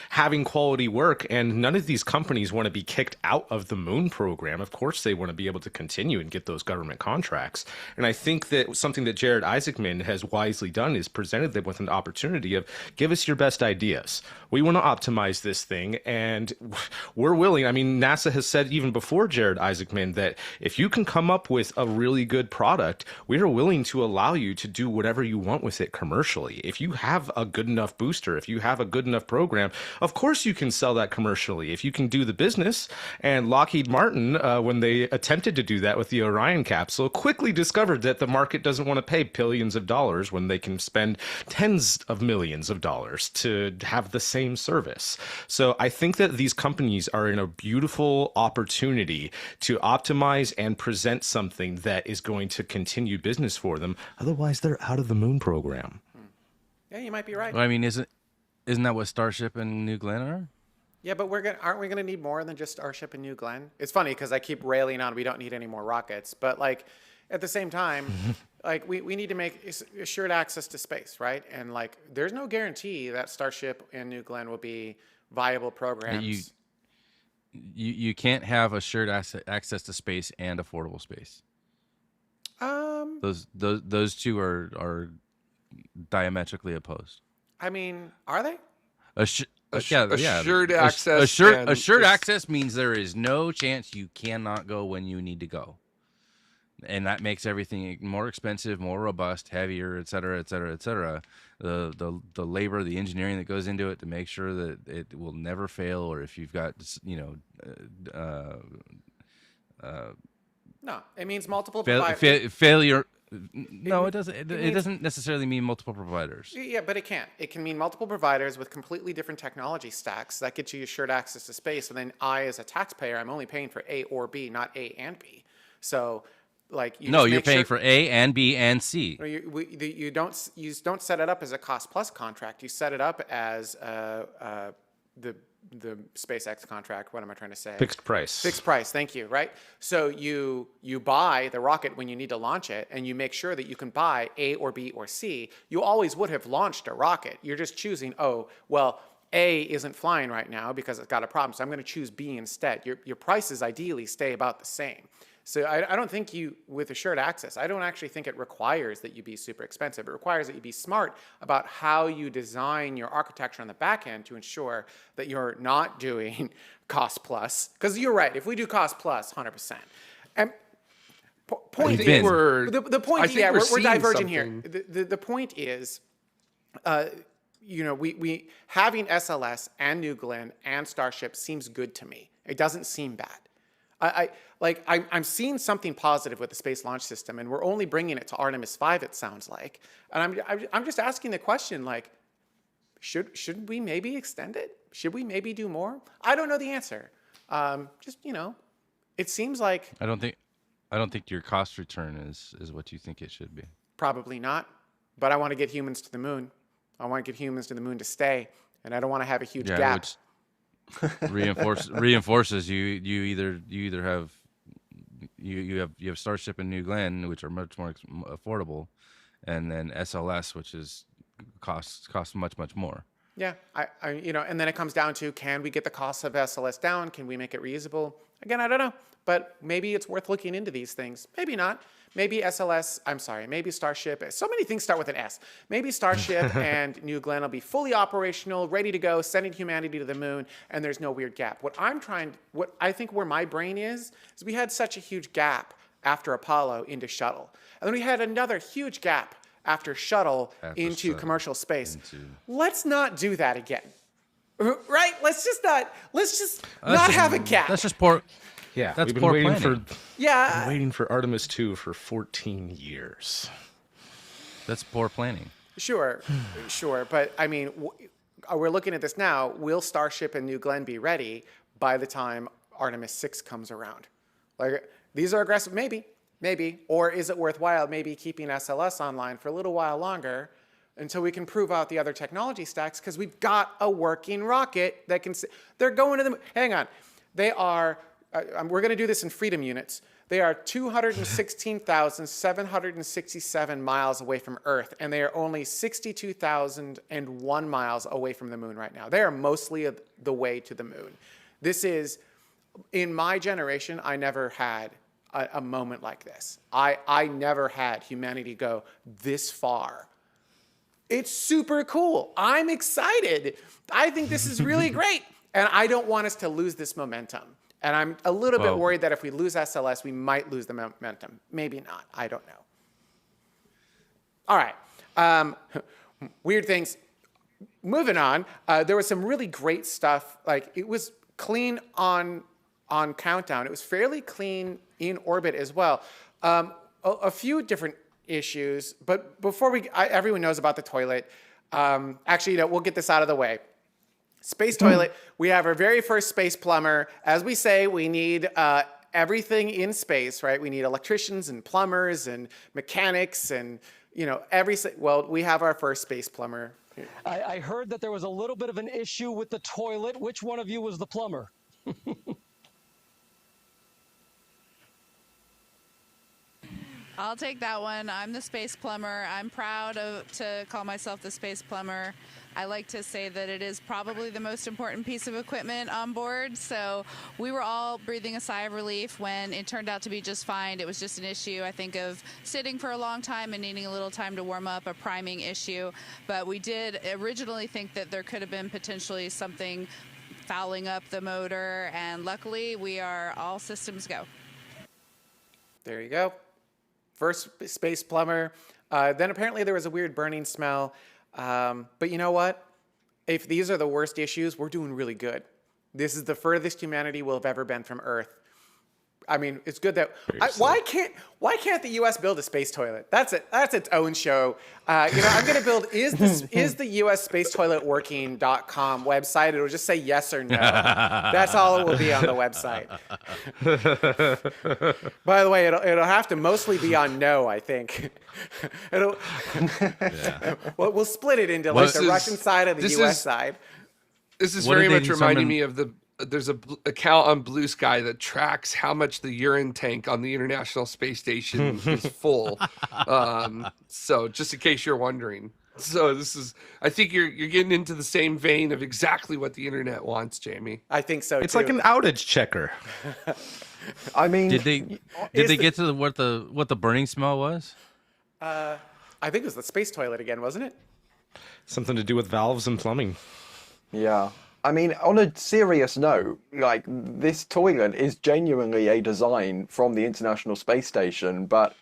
Speaker 3: having quality work, and none of these companies want to be kicked out of the moon program. Of course, they want to be able to continue and get those government contracts. And I think that something that Jared Isaacman has wisely done is presented them with an opportunity of give us your best ideas. We want to optimize this thing, and we're willing. I mean, NASA has said even before Jared Isaacman that if you can come up with a really good product, we are willing to allow you to do whatever you want with it commercially. If you have a good enough booster, if you have a good enough program, of course you can sell that commercially. If you can do the business. And Lockheed Martin, when they attempted to do that with the Orion capsule, quickly discovered that the market doesn't want to pay billions of dollars when they can spend tens of millions of dollars to have the same service. So I think that these companies are in a beautiful opportunity to optimize and present something that is going to continue business for them. Otherwise, they're out of the moon program.
Speaker 1: Yeah, you might be right.
Speaker 5: Well, I mean, isn't that what Starship and New Glenn are?
Speaker 1: Yeah, but aren't we gonna need more than just Starship and New Glenn? It's funny because I keep railing on we don't need any more rockets, but like at the same time, like we need to make assured access to space, right? And like there's no guarantee that Starship and New Glenn will be viable programs.
Speaker 5: You can't have assured access to space and affordable space. Those two are diametrically opposed.
Speaker 1: I mean, are they?
Speaker 4: Assured access.
Speaker 5: Assured access means there is no chance you cannot go when you need to go, and that makes everything more expensive, more robust, heavier, et cetera, et cetera, et cetera. The labor, the engineering that goes into it to make sure that it will never fail, or if you've got
Speaker 1: No, it means multiple
Speaker 5: failure. No, it doesn't. It doesn't necessarily mean multiple providers.
Speaker 1: Yeah, but it can. It can mean multiple providers with completely different technology stacks that get you assured access to space. And then I, as a taxpayer, I'm only paying for A or B, not A and B. So, like,
Speaker 5: you're paying for A and B and C.
Speaker 1: You don't set it up as a cost plus contract. You set it up as the SpaceX contract. What am I trying to say?
Speaker 3: Fixed price.
Speaker 1: Fixed price. Thank you. Right. So you buy the rocket when you need to launch it, and you make sure that you can buy A or B or C. You always would have launched a rocket. You're just choosing. Oh, well, A isn't flying right now because it's got a problem, so I'm going to choose B instead. Your prices ideally stay about the same. So I don't think with assured access, I don't actually think it requires that you be super expensive. It requires that you be smart about how you design your architecture on the back end to ensure that you're not doing we're diverging here. The point is, we having SLS and New Glenn and Starship seems good to me. It doesn't seem bad. I'm seeing something positive with the Space Launch System, and we're only bringing it to Artemis II, it sounds like. And I'm just asking the question, like, should we maybe extend it? Should we maybe do more? I don't know the answer. It seems like
Speaker 5: I don't think your cost return is what you think it should be.
Speaker 1: Probably not. But I want to get humans to the moon. I want to get humans to the moon to stay, and I don't want to have a huge gap.
Speaker 5: Reinforces you either have Starship and New Glenn, which are much more affordable, and then SLS, which is costs much more.
Speaker 1: Yeah, and then it comes down to, can we get the cost of SLS down? Can we make it reusable? Again, I don't know, but maybe it's worth looking into these things. Maybe not. Maybe maybe Starship. So many things start with an S. Maybe Starship and New Glenn will be fully operational, ready to go, sending humanity to the moon, and there's no weird gap. What I think where my brain is we had such a huge gap after Apollo into shuttle. And then we had another huge gap after shuttle into commercial space. Let's not do that again. Right? Let's just not have a gap.
Speaker 5: That's just poor.
Speaker 3: Yeah,
Speaker 5: that's
Speaker 3: we've been
Speaker 5: poor
Speaker 3: waiting
Speaker 5: planning.
Speaker 3: been waiting for Artemis II for 14 years.
Speaker 5: That's poor planning.
Speaker 1: Sure. But I mean, we're looking at this now. Will Starship and New Glenn be ready by the time Artemis 6 comes around? Like, these are aggressive, maybe. Or is it worthwhile maybe keeping SLS online for a little while longer until we can prove out the other technology stacks? Because we've got a working rocket that can. They're going to the. Hang on, they are. We're going to do this in freedom units. They are 216,767 miles away from Earth, and they are only 62,001 miles away from the moon right now. They are mostly the way to the moon. This is, in my generation, I never had a moment like this. I never had humanity go this far. It's super cool. I'm excited. I think this is really great, and I don't want us to lose this momentum. And I'm a little bit worried that if we lose SLS, we might lose the momentum. Maybe not. I don't know. All right. Weird things. Moving on, there was some really great stuff. Like it was clean on countdown. It was fairly clean in orbit as well. A few different issues, but before everyone knows about the toilet. Actually, we'll get this out of the way. Space toilet. We have our very first space plumber. As we say, we need everything in space, right? We need electricians and plumbers and mechanics and well, we have our first space plumber.
Speaker 6: I heard that there was a little bit of an issue with the toilet. Which one of you was the plumber?
Speaker 7: I'll take that one. I'm the space plumber. I'm proud to call myself the space plumber. I like to say that it is probably the most important piece of equipment on board. So we were all breathing a sigh of relief when it turned out to be just fine. It was just an issue, I think, of sitting for a long time and needing a little time to warm up, a priming issue. But we did originally think that there could have been potentially something fouling up the motor. And luckily, we are all systems go.
Speaker 1: There you go. First space plumber. Then apparently there was a weird burning smell. But you know what? If these are the worst issues, we're doing really good. This is the furthest humanity will have ever been from Earth. I mean, it's good that why can't the U.S. build a space toilet? That's it. That's its own show. I'm going to build is the U.S. space toilet working.com website. It'll just say yes or no. That's all it will be on the website. By the way, it'll have to mostly be on no, I think. We'll split it into like the Russian side and the U.S. side.
Speaker 4: This is very much reminding me of there's a account on Blue Sky that tracks how much the urine tank on the International Space Station is full. So just in case you're wondering. So I think you're getting into the same vein of exactly what the internet wants, Jamie.
Speaker 1: I think so.
Speaker 3: It's like an outage checker.
Speaker 2: I mean,
Speaker 5: did they get to what the burning smell was?
Speaker 1: I think it was the space toilet again, wasn't it?
Speaker 3: Something to do with valves and plumbing.
Speaker 2: Yeah. I mean, on a serious note, like, this toilet is genuinely a design from the International Space Station, but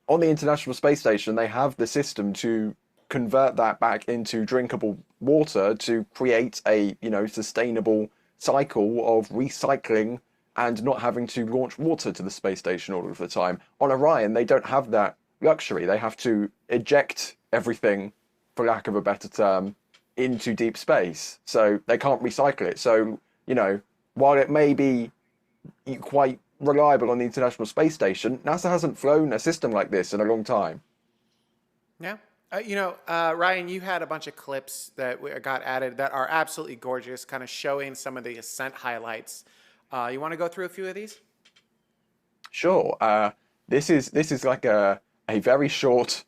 Speaker 2: on the International Space Station, they have the system to convert that back into drinkable water to create a, sustainable cycle of recycling and not having to launch water to the space station all of the time. On Orion, they don't have that luxury. They have to eject everything, for lack of a better term, into deep space, so they can't recycle it. So, while it may be quite reliable on the International Space Station, NASA hasn't flown a system like this in a long time.
Speaker 1: Yeah. Ryan, you had a bunch of clips that got added that are absolutely gorgeous, kind of showing some of the ascent highlights. You want to go through a few of these?
Speaker 2: Sure. This is like a very short,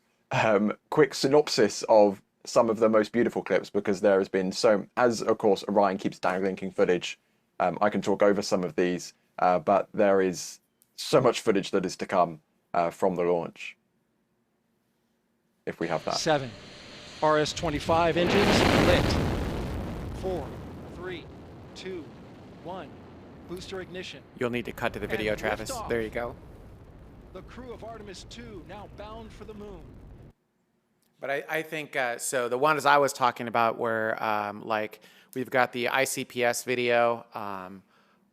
Speaker 2: quick synopsis of some of the most beautiful clips, because there has been as of course Orion keeps downlinking footage. I can talk over some of these, but there is so much footage that is to come from the launch. If we have that.
Speaker 6: 7 RS-25 engines lit. 4, 3, 2, 1. Booster ignition.
Speaker 1: You'll need to cut to the video,
Speaker 6: And
Speaker 1: Travis.
Speaker 6: liftoff.
Speaker 1: There you go.
Speaker 6: The crew of Artemis II now bound for the moon.
Speaker 1: But I think, so the ones I was talking about were we've got the ICPS video,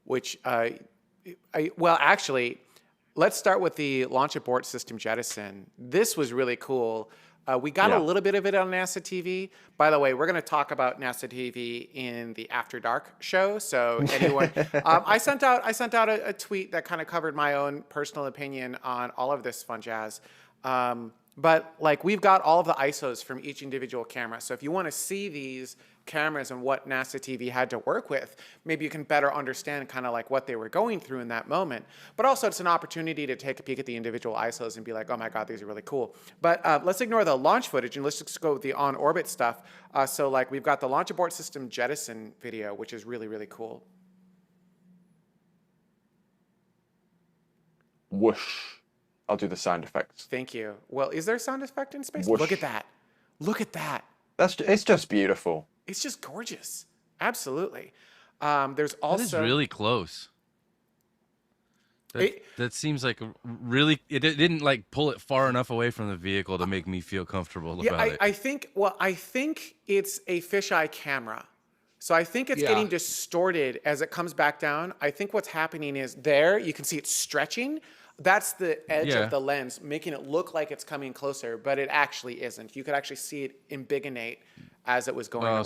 Speaker 1: which, actually, let's start with the launch abort system jettison. This was really cool. We got a little bit of it on NASA TV. By the way, we're going to talk about NASA TV in the After Dark show. So anyone, I sent out a tweet that kind of covered my own personal opinion on all of this fun jazz. But we've got all of the ISOs from each individual camera. So if you want to see these cameras and what NASA TV had to work with, maybe you can better understand kind of what they were going through in that moment. But also it's an opportunity to take a peek at the individual ISOs and be like, oh my God, these are really cool. But let's ignore the launch footage and let's just go with the on-orbit stuff. So we've got the launch abort system jettison video, which is really, really cool.
Speaker 2: Whoosh. I'll do the sound effects.
Speaker 1: Thank you. Well, is there a sound effect in space?
Speaker 2: Whoosh.
Speaker 1: Look at that. Look at that.
Speaker 2: It's just beautiful.
Speaker 1: It's just gorgeous. Absolutely. There's also...
Speaker 5: That is really close. That seems like really. It didn't like pull it far enough away from the vehicle to make me feel comfortable about it.
Speaker 1: I think it's a fisheye camera. So I think it's getting distorted as it comes back down. I think what's happening is there, you can see it stretching. That's the edge of the lens, making it look like it's coming closer, but it actually isn't. You could actually see it embiggenate as it was going around.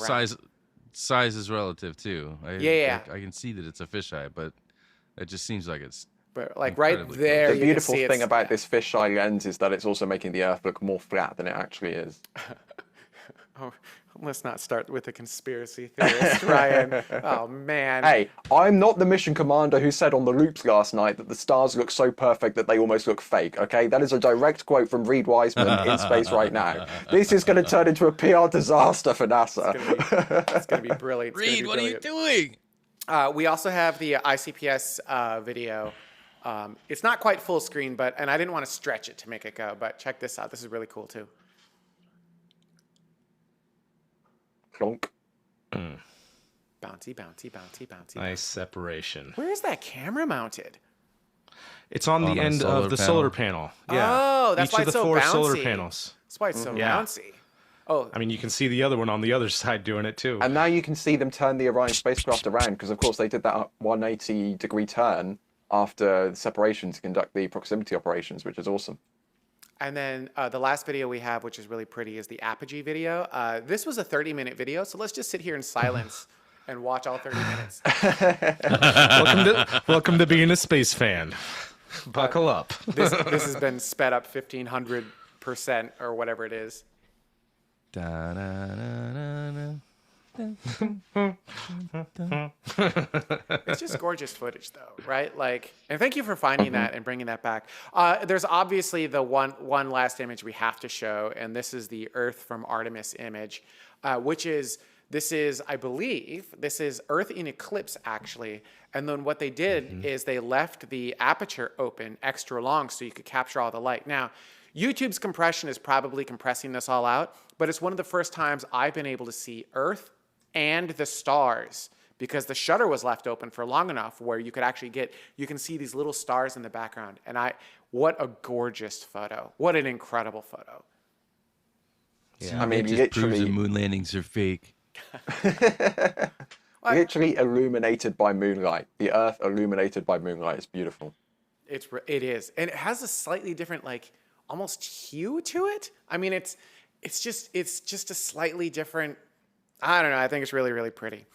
Speaker 5: Size is relative too. I can see that it's a fisheye, but it just seems like it's.
Speaker 1: But like right there,
Speaker 2: the beautiful thing about this fisheye lens is that it's also making the Earth look more flat than it actually is.
Speaker 1: Oh, let's not start with a conspiracy theorist, Ryan. Oh, man.
Speaker 2: Hey, I'm not the mission commander who said on the loops last night that the stars look so perfect that they almost look fake, okay? That is a direct quote from Reed Wiseman in space right now. This is going to turn into a PR disaster for NASA.
Speaker 1: It's going to be brilliant.
Speaker 5: Reed, what are you doing?
Speaker 1: We also have the ICPS video. It's not quite full screen, and I didn't want to stretch it to make it go, but check this out. This is really cool, too.
Speaker 2: Clonk.
Speaker 1: Bouncy, bouncy, bouncy, bouncy.
Speaker 3: Nice separation.
Speaker 1: Where is that camera mounted?
Speaker 3: It's on the end of the solar panel. Yeah.
Speaker 1: Oh, that's why it's so bouncy.
Speaker 3: Each of the 4 solar panels.
Speaker 1: That's why it's so bouncy. Oh,
Speaker 3: I mean, you can see the other one on the other side doing it too.
Speaker 2: And now you can see them turn the Orion spacecraft around because, of course, they did that 180-degree turn after the separation to conduct the proximity operations, which is awesome.
Speaker 1: And then the last video we have, which is really pretty, is the apogee video. This was a 30-minute video, so let's just sit here in silence and watch all 30 minutes.
Speaker 3: Welcome to being a space fan. Buckle up.
Speaker 1: This has been sped up 1,500% or whatever it is.
Speaker 5: Da, da, da, da, da.
Speaker 1: It's just gorgeous footage, though, right? Like, and thank you for finding that and bringing that back. There's obviously the one last image we have to show, and this is the Earth from Artemis image, which is I believe, this is Earth in eclipse, actually. And then what they did is they left the aperture open extra long so you could capture all the light. Now, YouTube's compression is probably compressing this all out, but it's one of the first times I've been able to see Earth and the stars because the shutter was left open for long enough where you could actually you can see these little stars in the background. And what a gorgeous photo. What an incredible photo.
Speaker 5: Yeah, I mean, it just proves that moon landings are fake.
Speaker 2: Literally illuminated by moonlight. The Earth illuminated by moonlight is beautiful.
Speaker 1: It is. And it has a slightly different, like, almost hue to it. I mean, it's just a slightly different, I don't know. I think it's really, really pretty.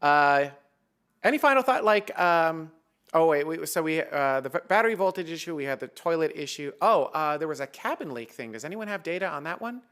Speaker 1: Any final thought? Like, so we the battery voltage issue. We had the toilet issue. There was a cabin leak thing. Does anyone have data on that one?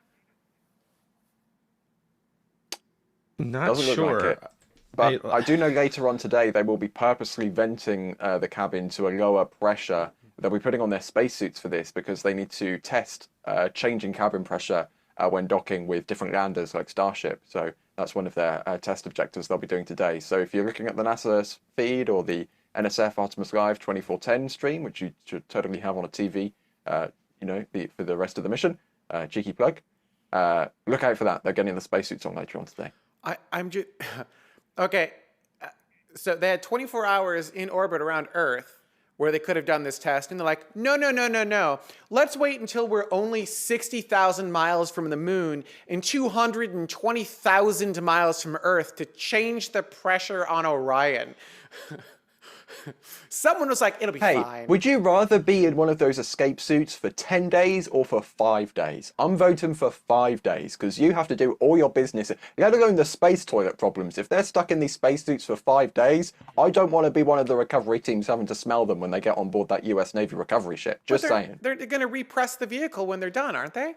Speaker 3: Not
Speaker 2: Doesn't
Speaker 3: sure.
Speaker 2: look like it. But I do know later on today they will be purposely venting the cabin to a lower pressure. They'll be putting on their spacesuits for this because they need to test changing cabin pressure when docking with different landers like Starship. So that's one of their test objectives they'll be doing today. So if you're looking at the NASA feed or the NSF Artemis Live 2410 stream, which you should totally have on a TV, for the rest of the mission, cheeky plug, look out for that. They're getting the spacesuits on later on today.
Speaker 1: I'm just okay. So they had 24 hours in orbit around Earth where they could have done this test, and they're like, no. Let's wait until we're only 60,000 miles from the moon and 220,000 miles from Earth to change the pressure on Orion. Someone was like, it'll be fine.
Speaker 2: Would you rather be in one of those escape suits for 10 days or for 5 days? I'm voting for 5 days because you have to do all your business, let alone the space toilet problems. If they're stuck in these space suits for 5 days, I don't want to be one of the recovery teams having to smell them when they get on board that US Navy recovery ship. Just saying.
Speaker 1: They're going to repress the vehicle when they're done, aren't they?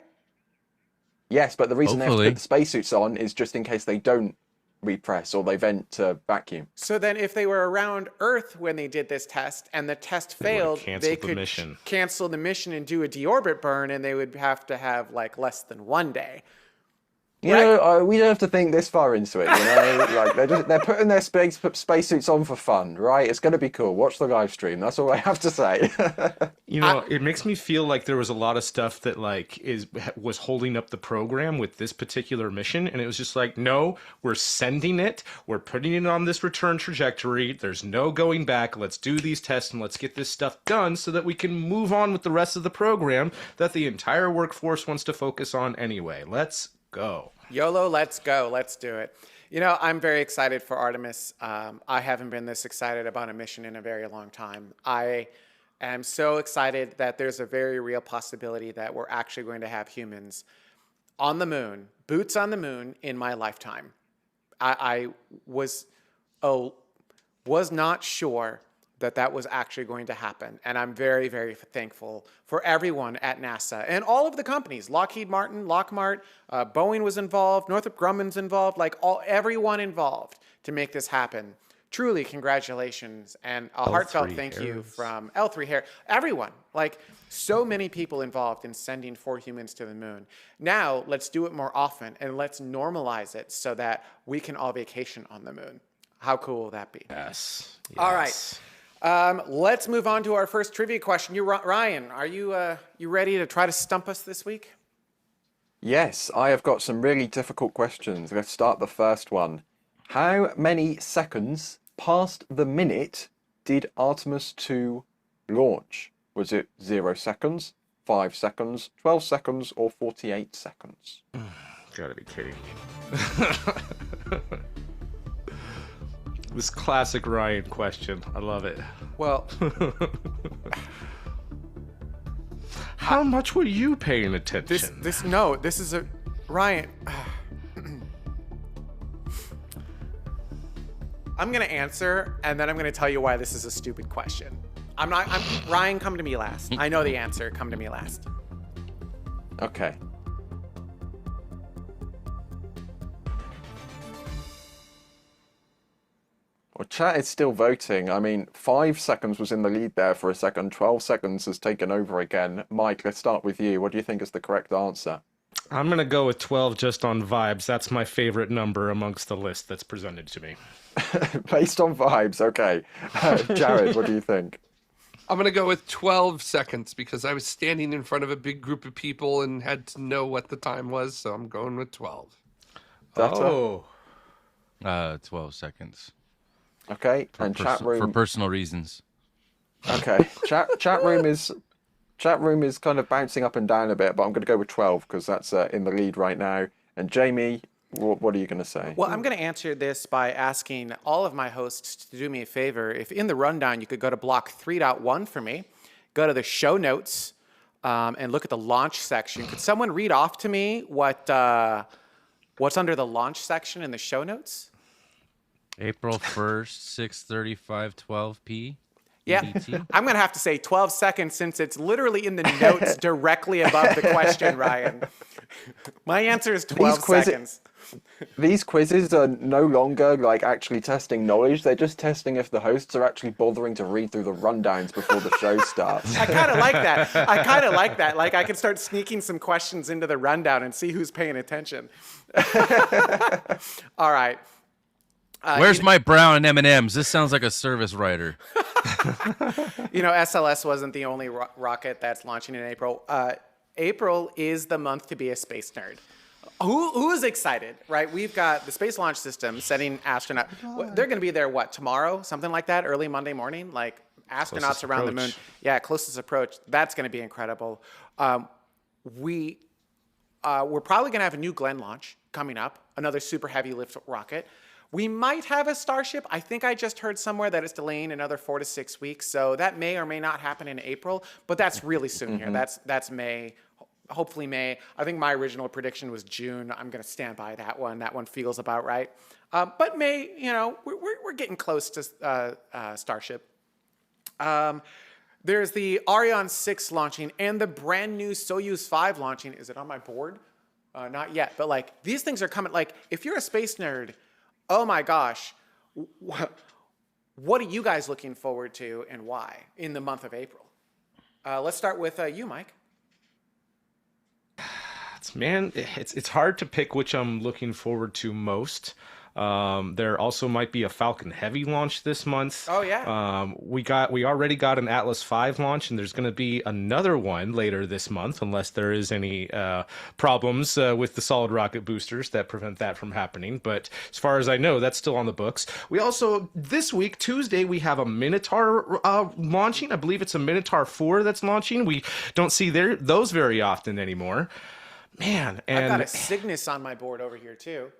Speaker 2: Yes, but the reason they have to put the spacesuits on is just in case they don't repress or they vent to vacuum.
Speaker 1: So then if they were around Earth when they did this test and the test failed, they could cancel the mission and do a deorbit burn, and they would have to have like less than 1 day.
Speaker 2: You know, we don't have to think this far into it. You know, like they're putting their spacesuits on for fun, right? It's going to be cool. Watch the live stream. That's all I have to say.
Speaker 3: You know, it makes me feel like there was a lot of stuff that like was holding up the program with this particular mission, and it was just like, no, we're sending it, we're putting it on this return trajectory. There's no going back. Let's do these tests and let's get this stuff done so that we can move on with the rest of the program that the entire workforce wants to focus on anyway. Let's go.
Speaker 1: YOLO, let's go. Let's do it. You know, I'm very excited for Artemis. I haven't been this excited about a mission in a very long time. I am so excited that there's a very real possibility that we're actually going to have humans on the moon, boots on the moon in my lifetime. I was not sure that was actually going to happen. And I'm very, very thankful for everyone at NASA and all of the companies, Lockheed Martin, Lockmart, Boeing was involved, Northrop Grumman's involved, like everyone involved to make this happen. Truly, congratulations and a heartfelt thank you from L3 Hair, everyone, like so many people involved in sending 4 humans to the moon. Now, let's do it more often and let's normalize it so that we can all vacation on the moon. How cool will that be?
Speaker 3: Yes.
Speaker 1: All right. Let's move on to our first trivia question. Ryan, are you ready to try to stump us this week?
Speaker 2: Yes, I have got some really difficult questions. Let's start the first one. How many seconds past the minute did Artemis II launch? Was it 0 seconds, 5 seconds, 12 seconds, or 48 seconds?
Speaker 3: Gotta be kidding me. This classic Ryan question. I love it.
Speaker 1: Well,
Speaker 3: how much were you paying attention?
Speaker 1: this is a Ryan. I'm gonna answer, and then I'm gonna tell you why this is a stupid question. Ryan, come to me last. I know the answer. Come to me last.
Speaker 2: Okay. Well, chat is still voting. I mean, 5 seconds was in the lead there for a second. 12 seconds has taken over again. Mike, let's start with you. What do you think is the correct answer?
Speaker 3: I'm going to go with 12 just on vibes. That's my favorite number amongst the list that's presented to me.
Speaker 2: Based on vibes, okay. Jared, what do you think?
Speaker 4: I'm going to go with 12 seconds because I was standing in front of a big group of people and had to know what the time was, so I'm going with 12.
Speaker 2: Data?
Speaker 5: 12 seconds.
Speaker 2: Okay, and chat room
Speaker 5: for personal reasons.
Speaker 2: Okay, chat room is kind of bouncing up and down a bit, but I'm going to go with 12 because that's in the lead right now. And Jami, what are you going to say?
Speaker 1: Well, I'm going to answer this by asking all of my hosts to do me a favor. If in the rundown you could go to block 3.1 for me, go to the show notes, and look at the launch section. Could someone read off to me what's under the launch section in the show notes?
Speaker 5: April 1st, 6:35:12 p.
Speaker 1: Yeah,
Speaker 5: EDT.
Speaker 1: I'm going to have to say 12 seconds since it's literally in the notes directly above the question, Ryan. My answer is 12 seconds.
Speaker 2: These quizzes are no longer like actually testing knowledge. They're just testing if the hosts are actually bothering to read through the rundowns before the show starts.
Speaker 1: I kind of like that. Like I can start sneaking some questions into the rundown and see who's paying attention. All right.
Speaker 5: Where's my brown and M&Ms? This sounds like a service writer.
Speaker 1: You know, SLS wasn't the only rocket that's launching in April. April is the month to be a space nerd. Who is excited, right? We've got the Space Launch System sending astronauts. They're going to be there, tomorrow? Something like that, early Monday morning? Like astronauts
Speaker 3: Closest
Speaker 1: around the
Speaker 3: approach.
Speaker 1: moon. Yeah, closest approach. That's going to be incredible. We're probably going to have a new Glenn launch coming up, another super heavy lift rocket. We might have a Starship. I think I just heard somewhere that it's delaying another 4 to 6 weeks. So that may or may not happen in April, but that's really soon here. That's May, hopefully May. I think my original prediction was June. I'm going to stand by that one. That one feels about right. But May, you know, we're getting close to Starship. There's the Ariane 6 launching and the brand new Soyuz 5 launching. Is it on my board? Not yet, but like these things are coming. Like if you're a space nerd, oh my gosh, what are you guys looking forward to and why in the month of April? Let's start with you, Mike.
Speaker 3: Man, it's hard to pick which I'm looking forward to most. There also might be a Falcon Heavy launch this month.
Speaker 1: Oh, yeah.
Speaker 3: We already got an Atlas V launch, and there's going to be another one later this month, unless there is any problems with the solid rocket boosters that prevent that from happening. But as far as I know, that's still on the books. We also, this week, Tuesday, we have a Minotaur launching. I believe it's a Minotaur 4 that's launching. We don't see those very often anymore. Man, and
Speaker 1: I've got a Cygnus on my board over here, too.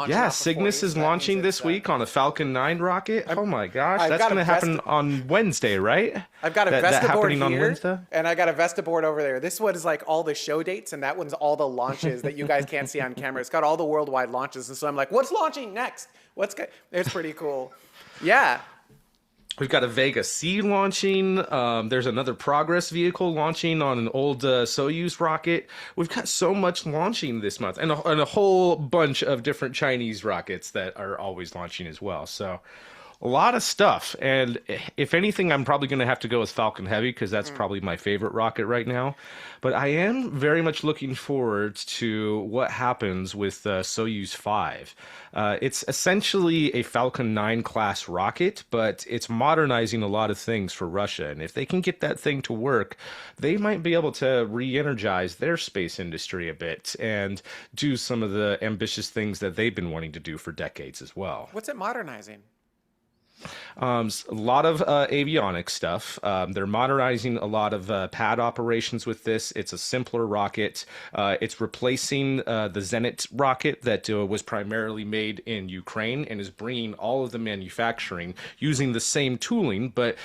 Speaker 3: Yeah, Cygnus is launching this week on a Falcon 9 rocket. Oh my gosh, that's going to happen on Wednesday, right?
Speaker 1: I've got a Vesta board
Speaker 3: happening on
Speaker 1: here,
Speaker 3: Wednesday?
Speaker 1: and I got a Vesta board over there. This one is like all the show dates, and that one's all the launches that you guys can't see on camera. It's got all the worldwide launches, and so I'm like, what's launching next? It's pretty cool. Yeah.
Speaker 3: We've got a Vega C launching. There's another Progress vehicle launching on an old Soyuz rocket. We've got so much launching this month, and a whole bunch of different Chinese rockets that are always launching as well. So a lot of stuff. And if anything, I'm probably going to have to go with Falcon Heavy because that's probably my favorite rocket right now. But I am very much looking forward to what happens with Soyuz 5. It's essentially a Falcon 9 class rocket, but it's modernizing a lot of things for Russia. And if they can get that thing to work, they might be able to re-energize their space industry a bit and do some of the ambitious things that they've been wanting to do for decades as well.
Speaker 1: What's it modernizing?
Speaker 3: A lot of avionics stuff. They're modernizing a lot of pad operations with this. It's a simpler rocket. It's replacing the Zenit rocket that was primarily made in Ukraine and is bringing all of the manufacturing using the same tooling, but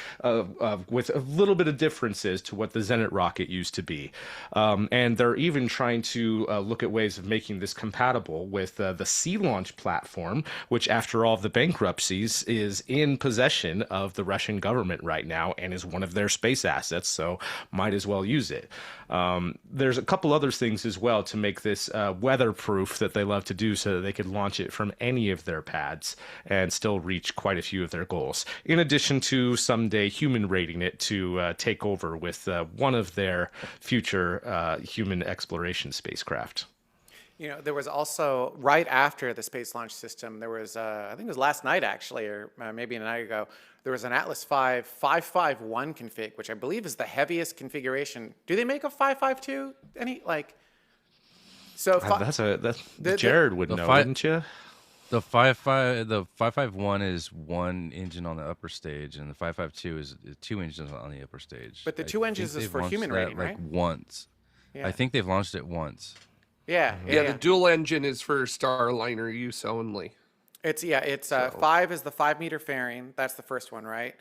Speaker 3: with a little bit of differences to what the Zenit rocket used to be. And they're even trying to look at ways of making this compatible with the Sea Launch platform, which after all of the bankruptcies is in possession of the Russian government right now and is one of their space assets, so might as well use it. There's a couple other things as well to make this weatherproof that they love to do so that they could launch it from any of their pads and still reach quite a few of their goals, in addition to someday human rating it to take over with one of their future human exploration spacecraft.
Speaker 1: You know, there was also, right after the Space Launch System, there was, I think it was last night actually, or maybe a night ago, there was an Atlas V 551 config, which I believe is the heaviest configuration. Do they make a 552?
Speaker 3: Jared would know, wouldn't you?
Speaker 5: The 551 is one engine on the upper stage, and the 552 is two engines on the upper stage.
Speaker 1: But the two engines is for human rating, right?
Speaker 5: Once.
Speaker 1: Yeah.
Speaker 5: I think they've launched it once.
Speaker 1: Yeah.
Speaker 4: The dual engine is for Starliner use only.
Speaker 1: It's 5 is the 5 meter fairing. That's the first one, right?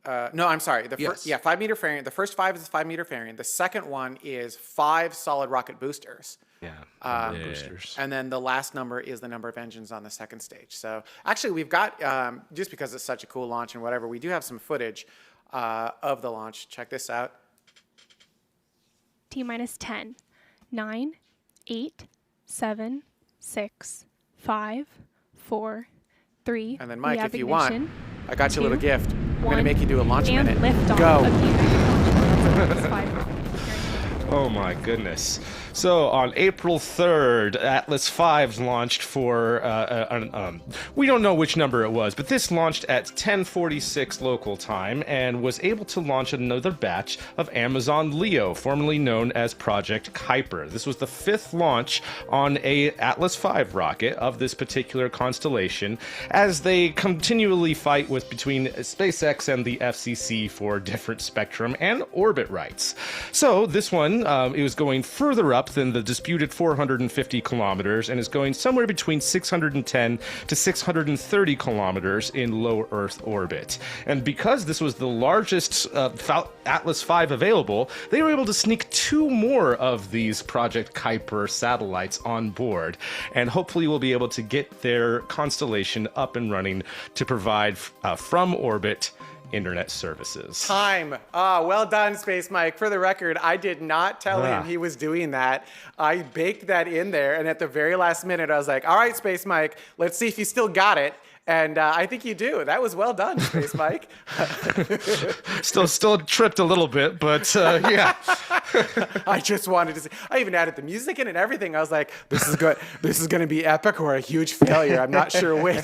Speaker 1: No, I'm sorry.
Speaker 4: Yes.
Speaker 1: 5 meter fairing. The first 5 is the 5 meter fairing. The second one is 5 solid rocket boosters.
Speaker 3: Yeah, boosters.
Speaker 1: And then the last number is the number of engines on the second stage. So actually, we've got, just because it's such a cool launch and whatever, we do have some footage of the launch. Check this out.
Speaker 8: T-minus 10, 9, 8, 7, 6, 5, 4, 3.
Speaker 1: And then Mike, if you want, I got you a little gift. I'm going to make you do a launch
Speaker 8: and
Speaker 1: minute.
Speaker 8: Lift
Speaker 1: Go.
Speaker 3: Oh my goodness. So on April 3rd, Atlas V launched for, we don't know which number it was, but this launched at 10:46 local time and was able to launch another batch of Amazon Leo, formerly known as Project Kuiper. This was the 5th launch on a Atlas V rocket of this particular constellation, as they continually fight between SpaceX and the FCC for different spectrum and orbit rights. So this one, it was going further up than the disputed 450 kilometers and is going somewhere between 610 to 630 kilometers in low Earth orbit. And because this was the largest Atlas V available, they were able to sneak 2 more of these Project Kuiper satellites on board, and hopefully we'll be able to get their constellation up and running to provide from orbit internet services.
Speaker 1: Time. Well done, Space Mike. For the record, I did not tell him he was doing that. I baked that in there, and at the very last minute, I was like, all right, Space Mike, let's see if you still got it. And I think you do. That was well done, Space Mike.
Speaker 3: Still tripped a little bit, but yeah.
Speaker 1: I just wanted to say, I even added the music in and everything. I was like, this is good. This is going to be epic or a huge failure. I'm not sure which.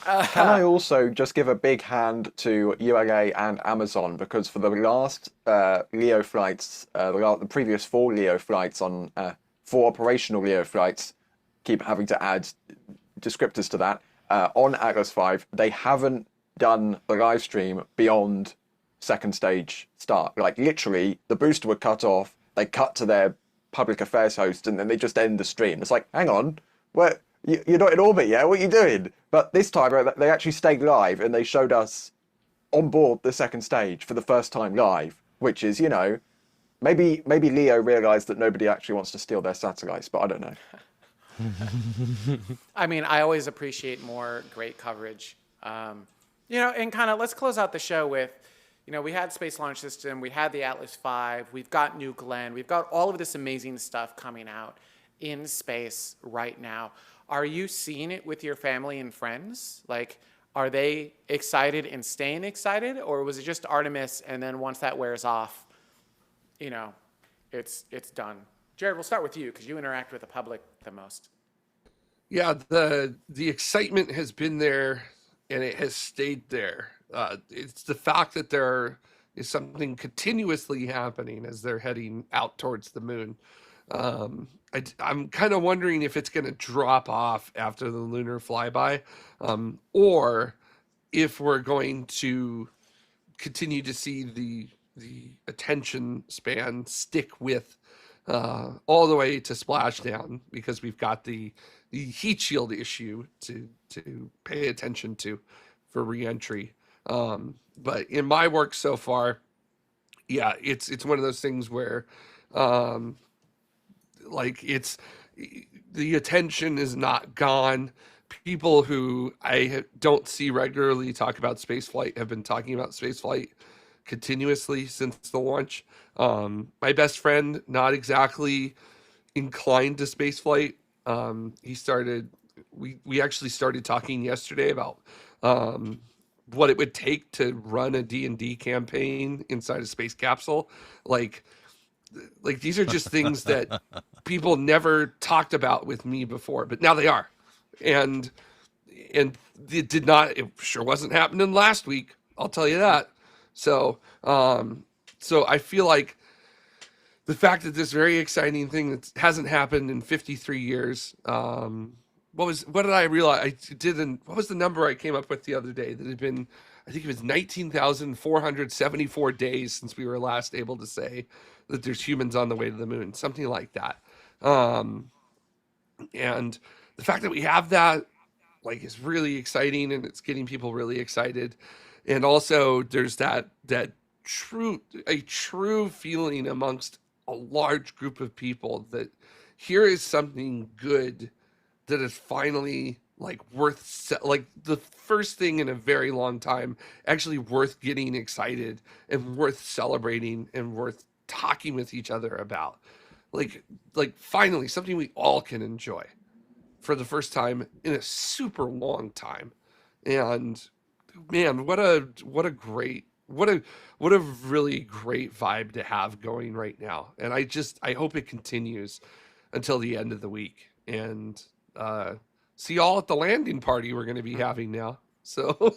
Speaker 2: Can I also just give a big hand to ULA and Amazon, because for the last LEO flights, the previous 4 LEO flights on 4 operational LEO flights, keep having to add descriptors to that, on Atlas V, they haven't done the live stream beyond second stage start. Like literally, the booster would cut off, they cut to their public affairs host, and then they just end the stream. It's like, hang on, what? You're not in orbit yet, what are you doing? But this time, they actually stayed live, and they showed us on board the second stage for the first time live, which is, you know, maybe Leo realized that nobody actually wants to steal their satellites, but I don't know.
Speaker 1: I mean, I always appreciate more great coverage. You know, and kind of let's close out the show with, you know, we had Space Launch System, we had the Atlas V, we've got New Glenn, we've got all of this amazing stuff coming out in space right now. Are you seeing it with your family and friends? Like, are they excited and staying excited, or was it just Artemis and then once that wears off, you know, it's done? Jared, we'll start with you because you interact with the public the most.
Speaker 4: Yeah, the excitement has been there and it has stayed there. It's the fact that there is something continuously happening as they're heading out towards the moon. I'm kind of wondering if it's going to drop off after the lunar flyby, or if we're going to continue to see the attention span stick with all the way to splashdown, because we've got the heat shield issue to pay attention to for reentry. But in my work so far, yeah, it's one of those things where like the attention is not gone. People who I don't see regularly talk about spaceflight have been talking about spaceflight continuously since the launch. My best friend, not exactly inclined to spaceflight. We actually started talking yesterday about what it would take to run a D&D campaign inside a space capsule. Like these are just things that people never talked about with me before, but now they are. And it sure wasn't happening last week, I'll tell you that. So I feel like the fact that this very exciting thing that hasn't happened in 53 years, what did I realize? What was the number I came up with the other day? That had been, I think it was 19,474 days since we were last able to say that there's humans on the way to the moon, something like that. And the fact that we have that, like, is really exciting, and it's getting people really excited. And also there's that true feeling amongst a large group of people that here is something good that is finally like like the first thing in a very long time, actually worth getting excited and worth celebrating and worth talking with each other about. Like finally something we all can enjoy for the first time in a super long time. And man, what a really great vibe to have going right now. And I hope it continues until the end of the week, and see y'all at the landing party we're going to be having now. So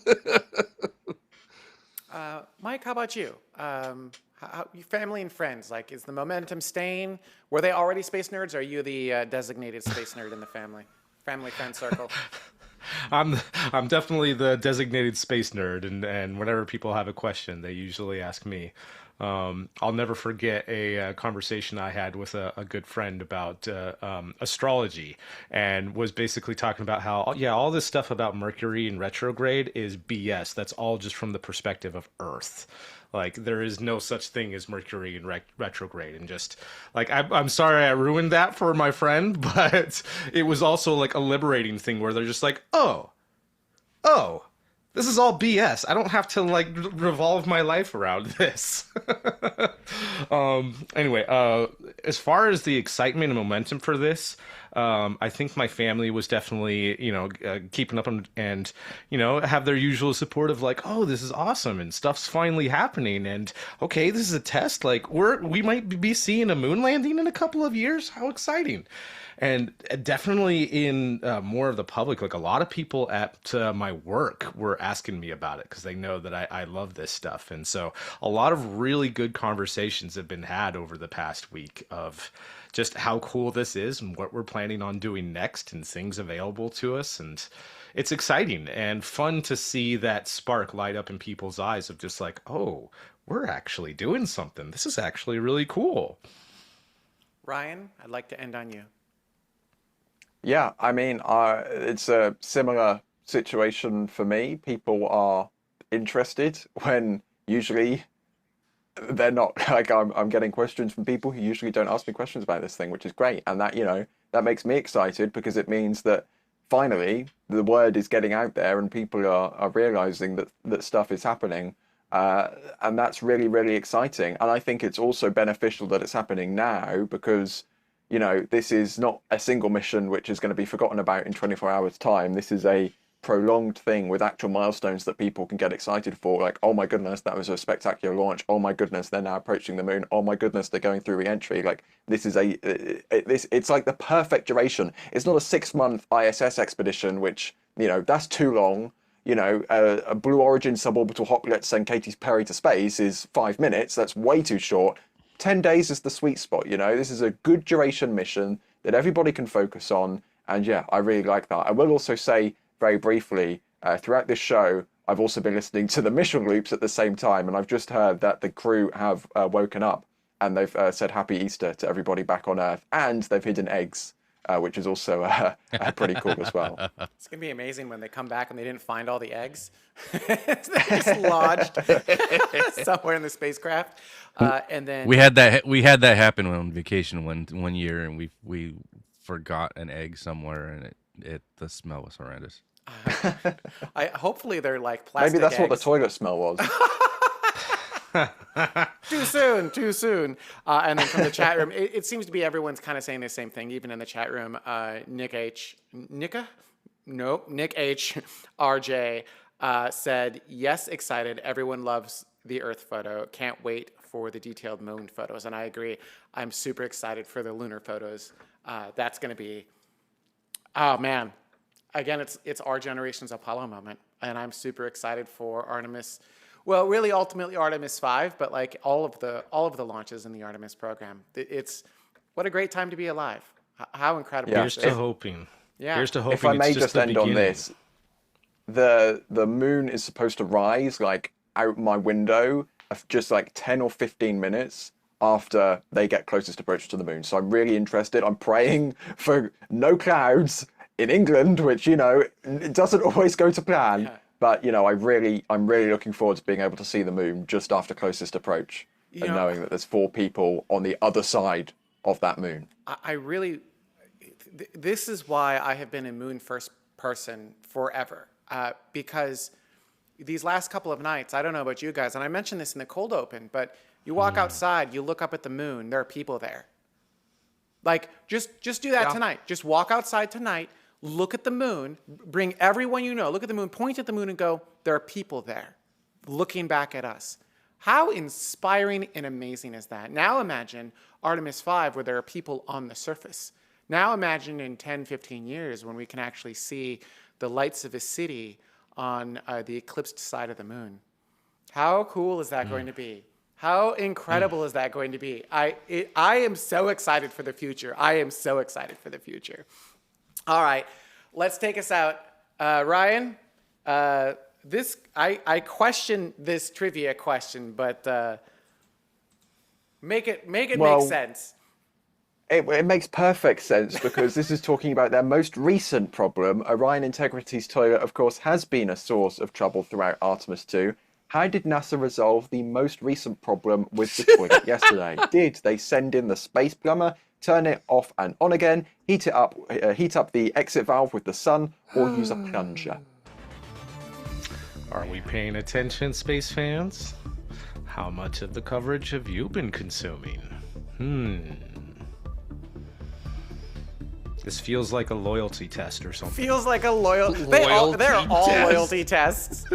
Speaker 1: Mike, how about you? Your family and friends, like, is the momentum staying? Were they already space nerds, or are you the designated space nerd in the family friend circle?
Speaker 3: I'm definitely the designated space nerd, and whenever people have a question, they usually ask me. I'll never forget a conversation I had with a good friend about astrology, and was basically talking about how, all this stuff about Mercury and retrograde is BS. That's all just from the perspective of Earth. Like, there is no such thing as Mercury in retrograde. And just, like, I'm sorry I ruined that for my friend, but it was also, like, a liberating thing where they're just like, oh, this is all BS. I don't have to, like, revolve my life around this. Anyway, as far as the excitement and momentum for this, I think my family was definitely, keeping up and, have their usual support of like, oh, this is awesome and stuff's finally happening. And okay, this is a test. Like we might be seeing a moon landing in a couple of years. How exciting. And definitely in more of the public, like a lot of people at my work were asking me about it because they know that I love this stuff. And so a lot of really good conversations have been had over the past week of just how cool this is and what we're planning on doing next and things available to us. And it's exciting and fun to see that spark light up in people's eyes of just like, oh, we're actually doing something. This is actually really cool.
Speaker 1: Ryan, I'd like to end on you.
Speaker 2: Yeah, I mean, it's a similar situation for me. People are interested when usually they're not. Like I'm getting questions from people who usually don't ask me questions about this thing, which is great. And that, that makes me excited because it means that finally the word is getting out there and people are realizing that stuff is happening. And that's really, really exciting. And I think it's also beneficial that it's happening now because this is not a single mission which is going to be forgotten about in 24 hours time. This is a prolonged thing with actual milestones that people can get excited for. Like, oh my goodness, that was a spectacular launch. Oh my goodness, they're now approaching the moon. Oh my goodness, they're going through re-entry. Like this is it's like the perfect duration. It's not a 6-month ISS expedition, which, that's too long. A Blue Origin suborbital hop, let's send Katy Perry to space is 5 minutes. That's way too short. 10 days is the sweet spot, This is a good duration mission that everybody can focus on. And yeah, I really like that. I will also say very briefly, throughout this show, I've also been listening to the mission loops at the same time. And I've just heard that the crew have woken up and they've said Happy Easter to everybody back on Earth. And they've hidden eggs, which is also pretty cool as well.
Speaker 1: It's going to be amazing when they come back and they didn't find all the eggs. They're just lodged somewhere in the spacecraft. And then
Speaker 5: we had that happen on vacation one year, and we forgot an egg somewhere, and the smell was horrendous.
Speaker 1: Hopefully they're like plastic
Speaker 2: Maybe that's
Speaker 1: eggs.
Speaker 2: what the toilet smell was.
Speaker 1: Too soon. And then from the chat room, it seems to be everyone's kind of saying the same thing, even in the chat room. Nick H, RJ said, yes, excited. Everyone loves the Earth photo. Can't wait for the detailed moon photos. And I agree. I'm super excited for the lunar photos. That's going to be, oh man. Again, it's our generation's Apollo moment. And I'm super excited for Artemis. Well, really, ultimately Artemis 5, but like all of the launches in the Artemis program. It's what a great time to be alive. How incredible!
Speaker 3: Yeah. Here's to hoping.
Speaker 1: Yeah.
Speaker 3: Here's to hoping.
Speaker 2: If I may
Speaker 3: it's
Speaker 2: just
Speaker 3: the
Speaker 2: end
Speaker 3: beginning.
Speaker 2: on this, the moon is supposed to rise like out my window of just like 10 or 15 minutes after they get closest approach to the moon. So I'm really interested. I'm praying for no clouds in England, which it doesn't always go to plan. Yeah. But I'm really looking forward to being able to see the moon just after closest approach, and knowing that there's 4 people on the other side of that moon.
Speaker 1: This is why I have been a moon first person forever, because these last couple of nights, I don't know about you guys, and I mentioned this in the cold open, but you walk outside, you look up at the moon, there are people there. Like, just do that tonight. Just walk outside tonight, look at the moon, bring everyone you know, look at the moon, point at the moon and go, there are people there looking back at us. How inspiring and amazing is that? Now imagine Artemis 5 where there are people on the surface. Now imagine in 10, 15 years when we can actually see the lights of a city on the eclipsed side of the moon. How cool is that going to be? How incredible is that going to be? I am so excited for the future. I am so excited for the future. All right, let's take us out. Ryan, I question this trivia question, but make it make sense.
Speaker 2: It makes perfect sense because this is talking about their most recent problem. Orion Integrity's toilet, of course, has been a source of trouble throughout Artemis II. How did NASA resolve the most recent problem with the toilet yesterday? Did they send in the space plumber, turn it off and on again, heat up the exit valve with the sun, or use a plunger?
Speaker 3: Are we paying attention, space fans? How much of the coverage have you been consuming? This feels like a loyalty test or something.
Speaker 1: Feels like a they're
Speaker 4: Loyalty
Speaker 1: all
Speaker 4: test.
Speaker 1: loyalty tests.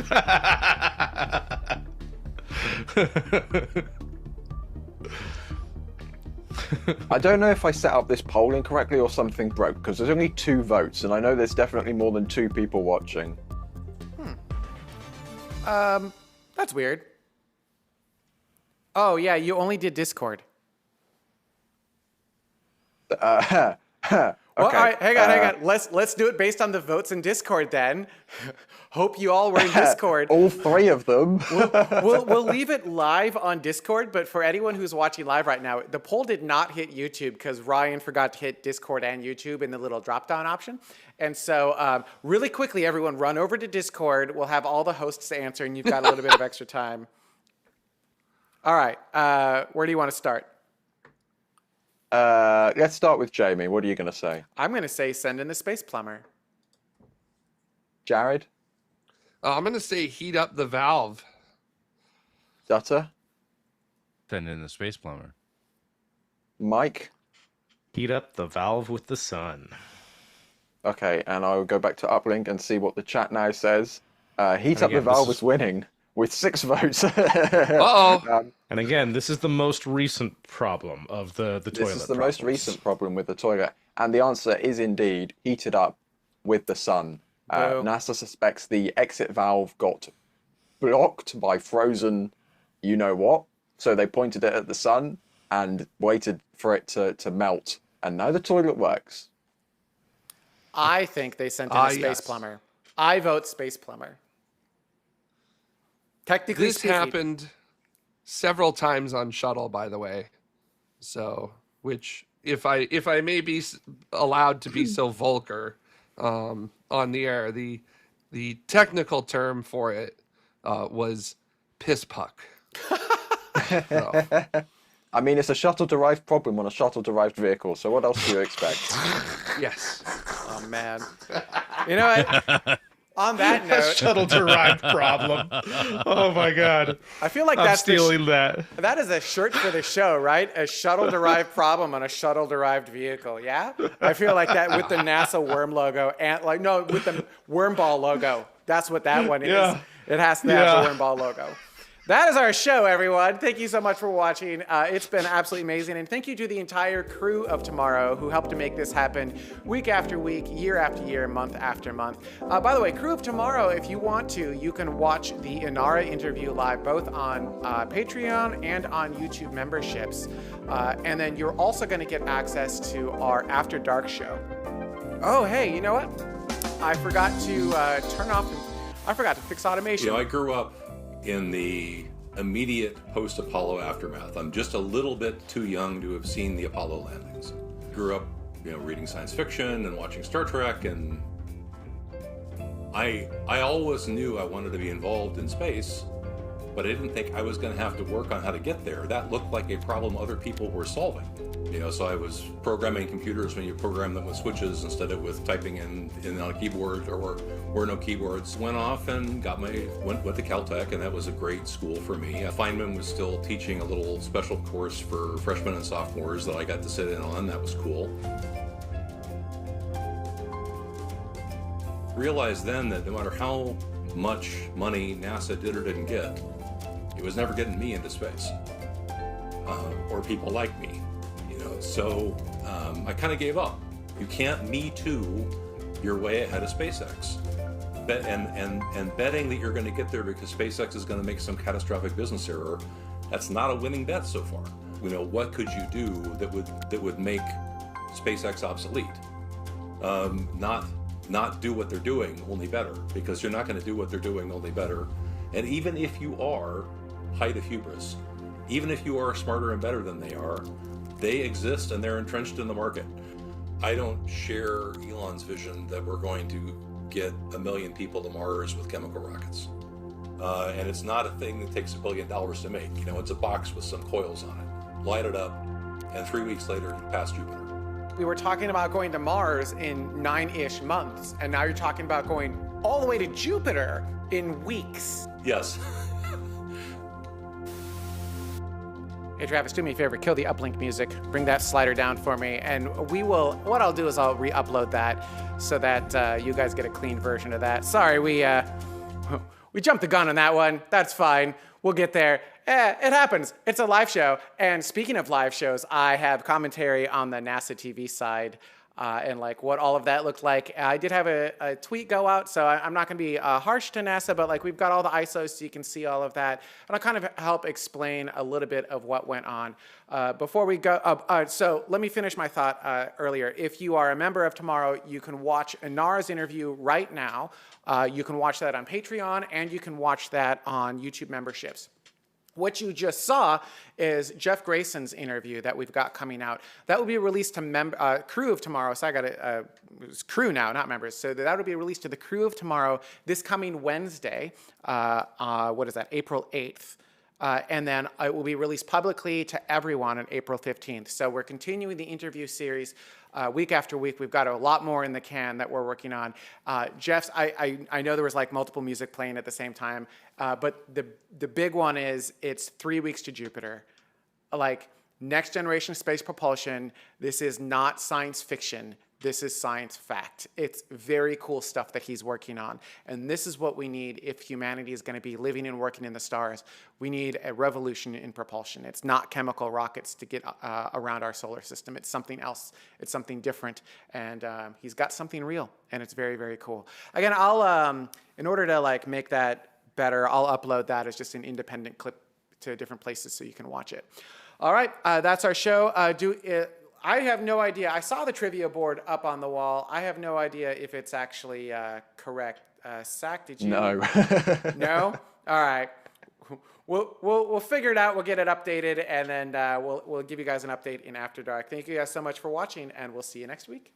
Speaker 2: I don't know if I set up this poll incorrectly or something broke, because there's only 2 votes, and I know there's definitely more than 2 people watching.
Speaker 1: That's weird. Oh yeah, you only did Discord.
Speaker 2: Okay.
Speaker 1: Well, all right, hang on. Let's do it based on the votes in Discord then. Hope you all were in Discord.
Speaker 2: All 3 of them.
Speaker 1: We'll leave it live on Discord, but for anyone who's watching live right now, the poll did not hit YouTube because Ryan forgot to hit Discord and YouTube in the little drop-down option. And so really quickly, everyone run over to Discord. We'll have all the hosts answer, and you've got a little bit of extra time. All right, where do you want to start?
Speaker 2: Let's start with Jamie. What are you going to say?
Speaker 1: I'm going to say send in the space plumber.
Speaker 2: Jared?
Speaker 4: I'm going to say heat up the valve.
Speaker 2: Duta?
Speaker 5: Send in the space plumber.
Speaker 2: Mike?
Speaker 3: Heat up the valve with the sun.
Speaker 2: Okay, and I'll go back to Uplink and see what the chat now says. Heat up the
Speaker 3: again,
Speaker 2: valve
Speaker 3: this
Speaker 2: is winning with 6 votes.
Speaker 4: Uh-oh.
Speaker 3: And again, this is the most recent problem of the toilet.
Speaker 2: This is the most recent problem with the toilet. And the answer is indeed heated up with the sun.
Speaker 1: Boom.
Speaker 2: NASA suspects the exit valve got blocked by frozen you-know-what. So they pointed it at the sun and waited for it to melt. And now the toilet works.
Speaker 1: I think they sent in a space
Speaker 4: yes.
Speaker 1: plumber. I vote space plumber. Technically
Speaker 4: This
Speaker 1: speaking,
Speaker 4: happened several times on shuttle, by the way. So, which, if I may be allowed to be so vulgar on the air, the technical term for it was piss puck. So,
Speaker 2: I mean, it's a shuttle-derived problem on a shuttle-derived vehicle, so what else do you expect?
Speaker 4: yes.
Speaker 1: oh man. You know what? On that note,
Speaker 3: Shuttle-derived problem. Oh my god.
Speaker 1: I feel like
Speaker 3: I'm
Speaker 1: that's
Speaker 3: stealing that.
Speaker 1: that is a shirt for the show, right? A shuttle-derived problem on a shuttle-derived vehicle. Yeah, I feel like that with the NASA worm logo and with the worm ball logo. That's what that one is.
Speaker 3: Yeah.
Speaker 1: It has to have the worm ball logo. That is our show, everyone. Thank you so much for watching. It's been absolutely amazing. And thank you to the entire crew of TMRO who helped to make this happen week after week, year after year, month after month. By the way, crew of TMRO, if you want to, you can watch the Inara interview live both on Patreon and on YouTube memberships. And then you're also going to get access to our After Dark show. Oh, hey, you know what? I forgot to I forgot to fix automation.
Speaker 9: You know, I grew up in the immediate post-Apollo aftermath. I'm just a little bit too young to have seen the Apollo landings. Grew up, reading science fiction and watching Star Trek, and I always knew I wanted to be involved in space, but I didn't think I was going to have to work on how to get there. That looked like a problem other people were solving. So I was programming computers when you program them with switches instead of with typing in on a keyboard, or were no keyboards. Went off and went to Caltech, and that was a great school for me. Feynman was still teaching a little special course for freshmen and sophomores that I got to sit in on. That was cool. Realized then that no matter how much money NASA did or didn't get, it was never getting me into space, or people like me. So I kind of gave up. You can't Me Too your way ahead of SpaceX. And betting that you're going to get there because SpaceX is going to make some catastrophic business error, that's not a winning bet so far. What could you do that would make SpaceX obsolete? Not do what they're doing, only better, because you're not going to do what they're doing, only better. And even if you are height of hubris, even if you are smarter and better than they are, they exist and they're entrenched in the market. I don't share Elon's vision that we're going to get 1 million people to Mars with chemical rockets. And it's not a thing that takes $1 billion to make. It's a box with some coils on it. Light it up, and 3 weeks later, you pass Jupiter.
Speaker 1: We were talking about going to Mars in 9-ish months, and now you're talking about going all the way to Jupiter in weeks.
Speaker 9: Yes.
Speaker 1: Hey, Travis, do me a favor, kill the uplink music. Bring that slider down for me, and what I'll do is I'll re-upload that so that you guys get a clean version of that. Sorry, we jumped the gun on that one. That's fine. We'll get there. It happens. It's a live show. And speaking of live shows, I have commentary on the NASA TV side and like what all of that looked like. I did have a tweet go out, so I'm not going to be harsh to NASA, but like we've got all the ISOs so you can see all of that. And I'll kind of help explain a little bit of what went on. Before we go, so let me finish my thought earlier. If you are a member of Tomorrow, you can watch Inara's interview right now. You can watch that on Patreon, and you can watch that on YouTube memberships. What you just saw is Jeff Grayson's interview that we've got coming out. That will be released to crew of Tomorrow. So I got it's crew now, not members. So that will be released to the crew of Tomorrow this coming Wednesday. What is that? April 8th. And then it will be released publicly to everyone on April 15th. So we're continuing the interview series week after week. We've got a lot more in the can that we're working on. Jeff's, I know there was like multiple music playing at the same time, but the big one is it's 3 weeks to Jupiter. Like next generation space propulsion, this is not science fiction. This is science fact. It's very cool stuff that he's working on. And this is what we need if humanity is going to be living and working in the stars. We need a revolution in propulsion. It's not chemical rockets to get around our solar system. It's something else. It's something different. And he's got something real. And it's very, very cool. Again, I'll, in order to like make that better, I'll upload that as just an independent clip to different places so you can watch it. All right, that's our show. I have no idea. I saw the trivia board up on the wall. I have no idea if it's actually correct. Sack, did you?
Speaker 2: No.
Speaker 1: No? All right. We'll figure it out. We'll get it updated, and then we'll give you guys an update in After Dark. Thank you guys so much for watching, and we'll see you next week.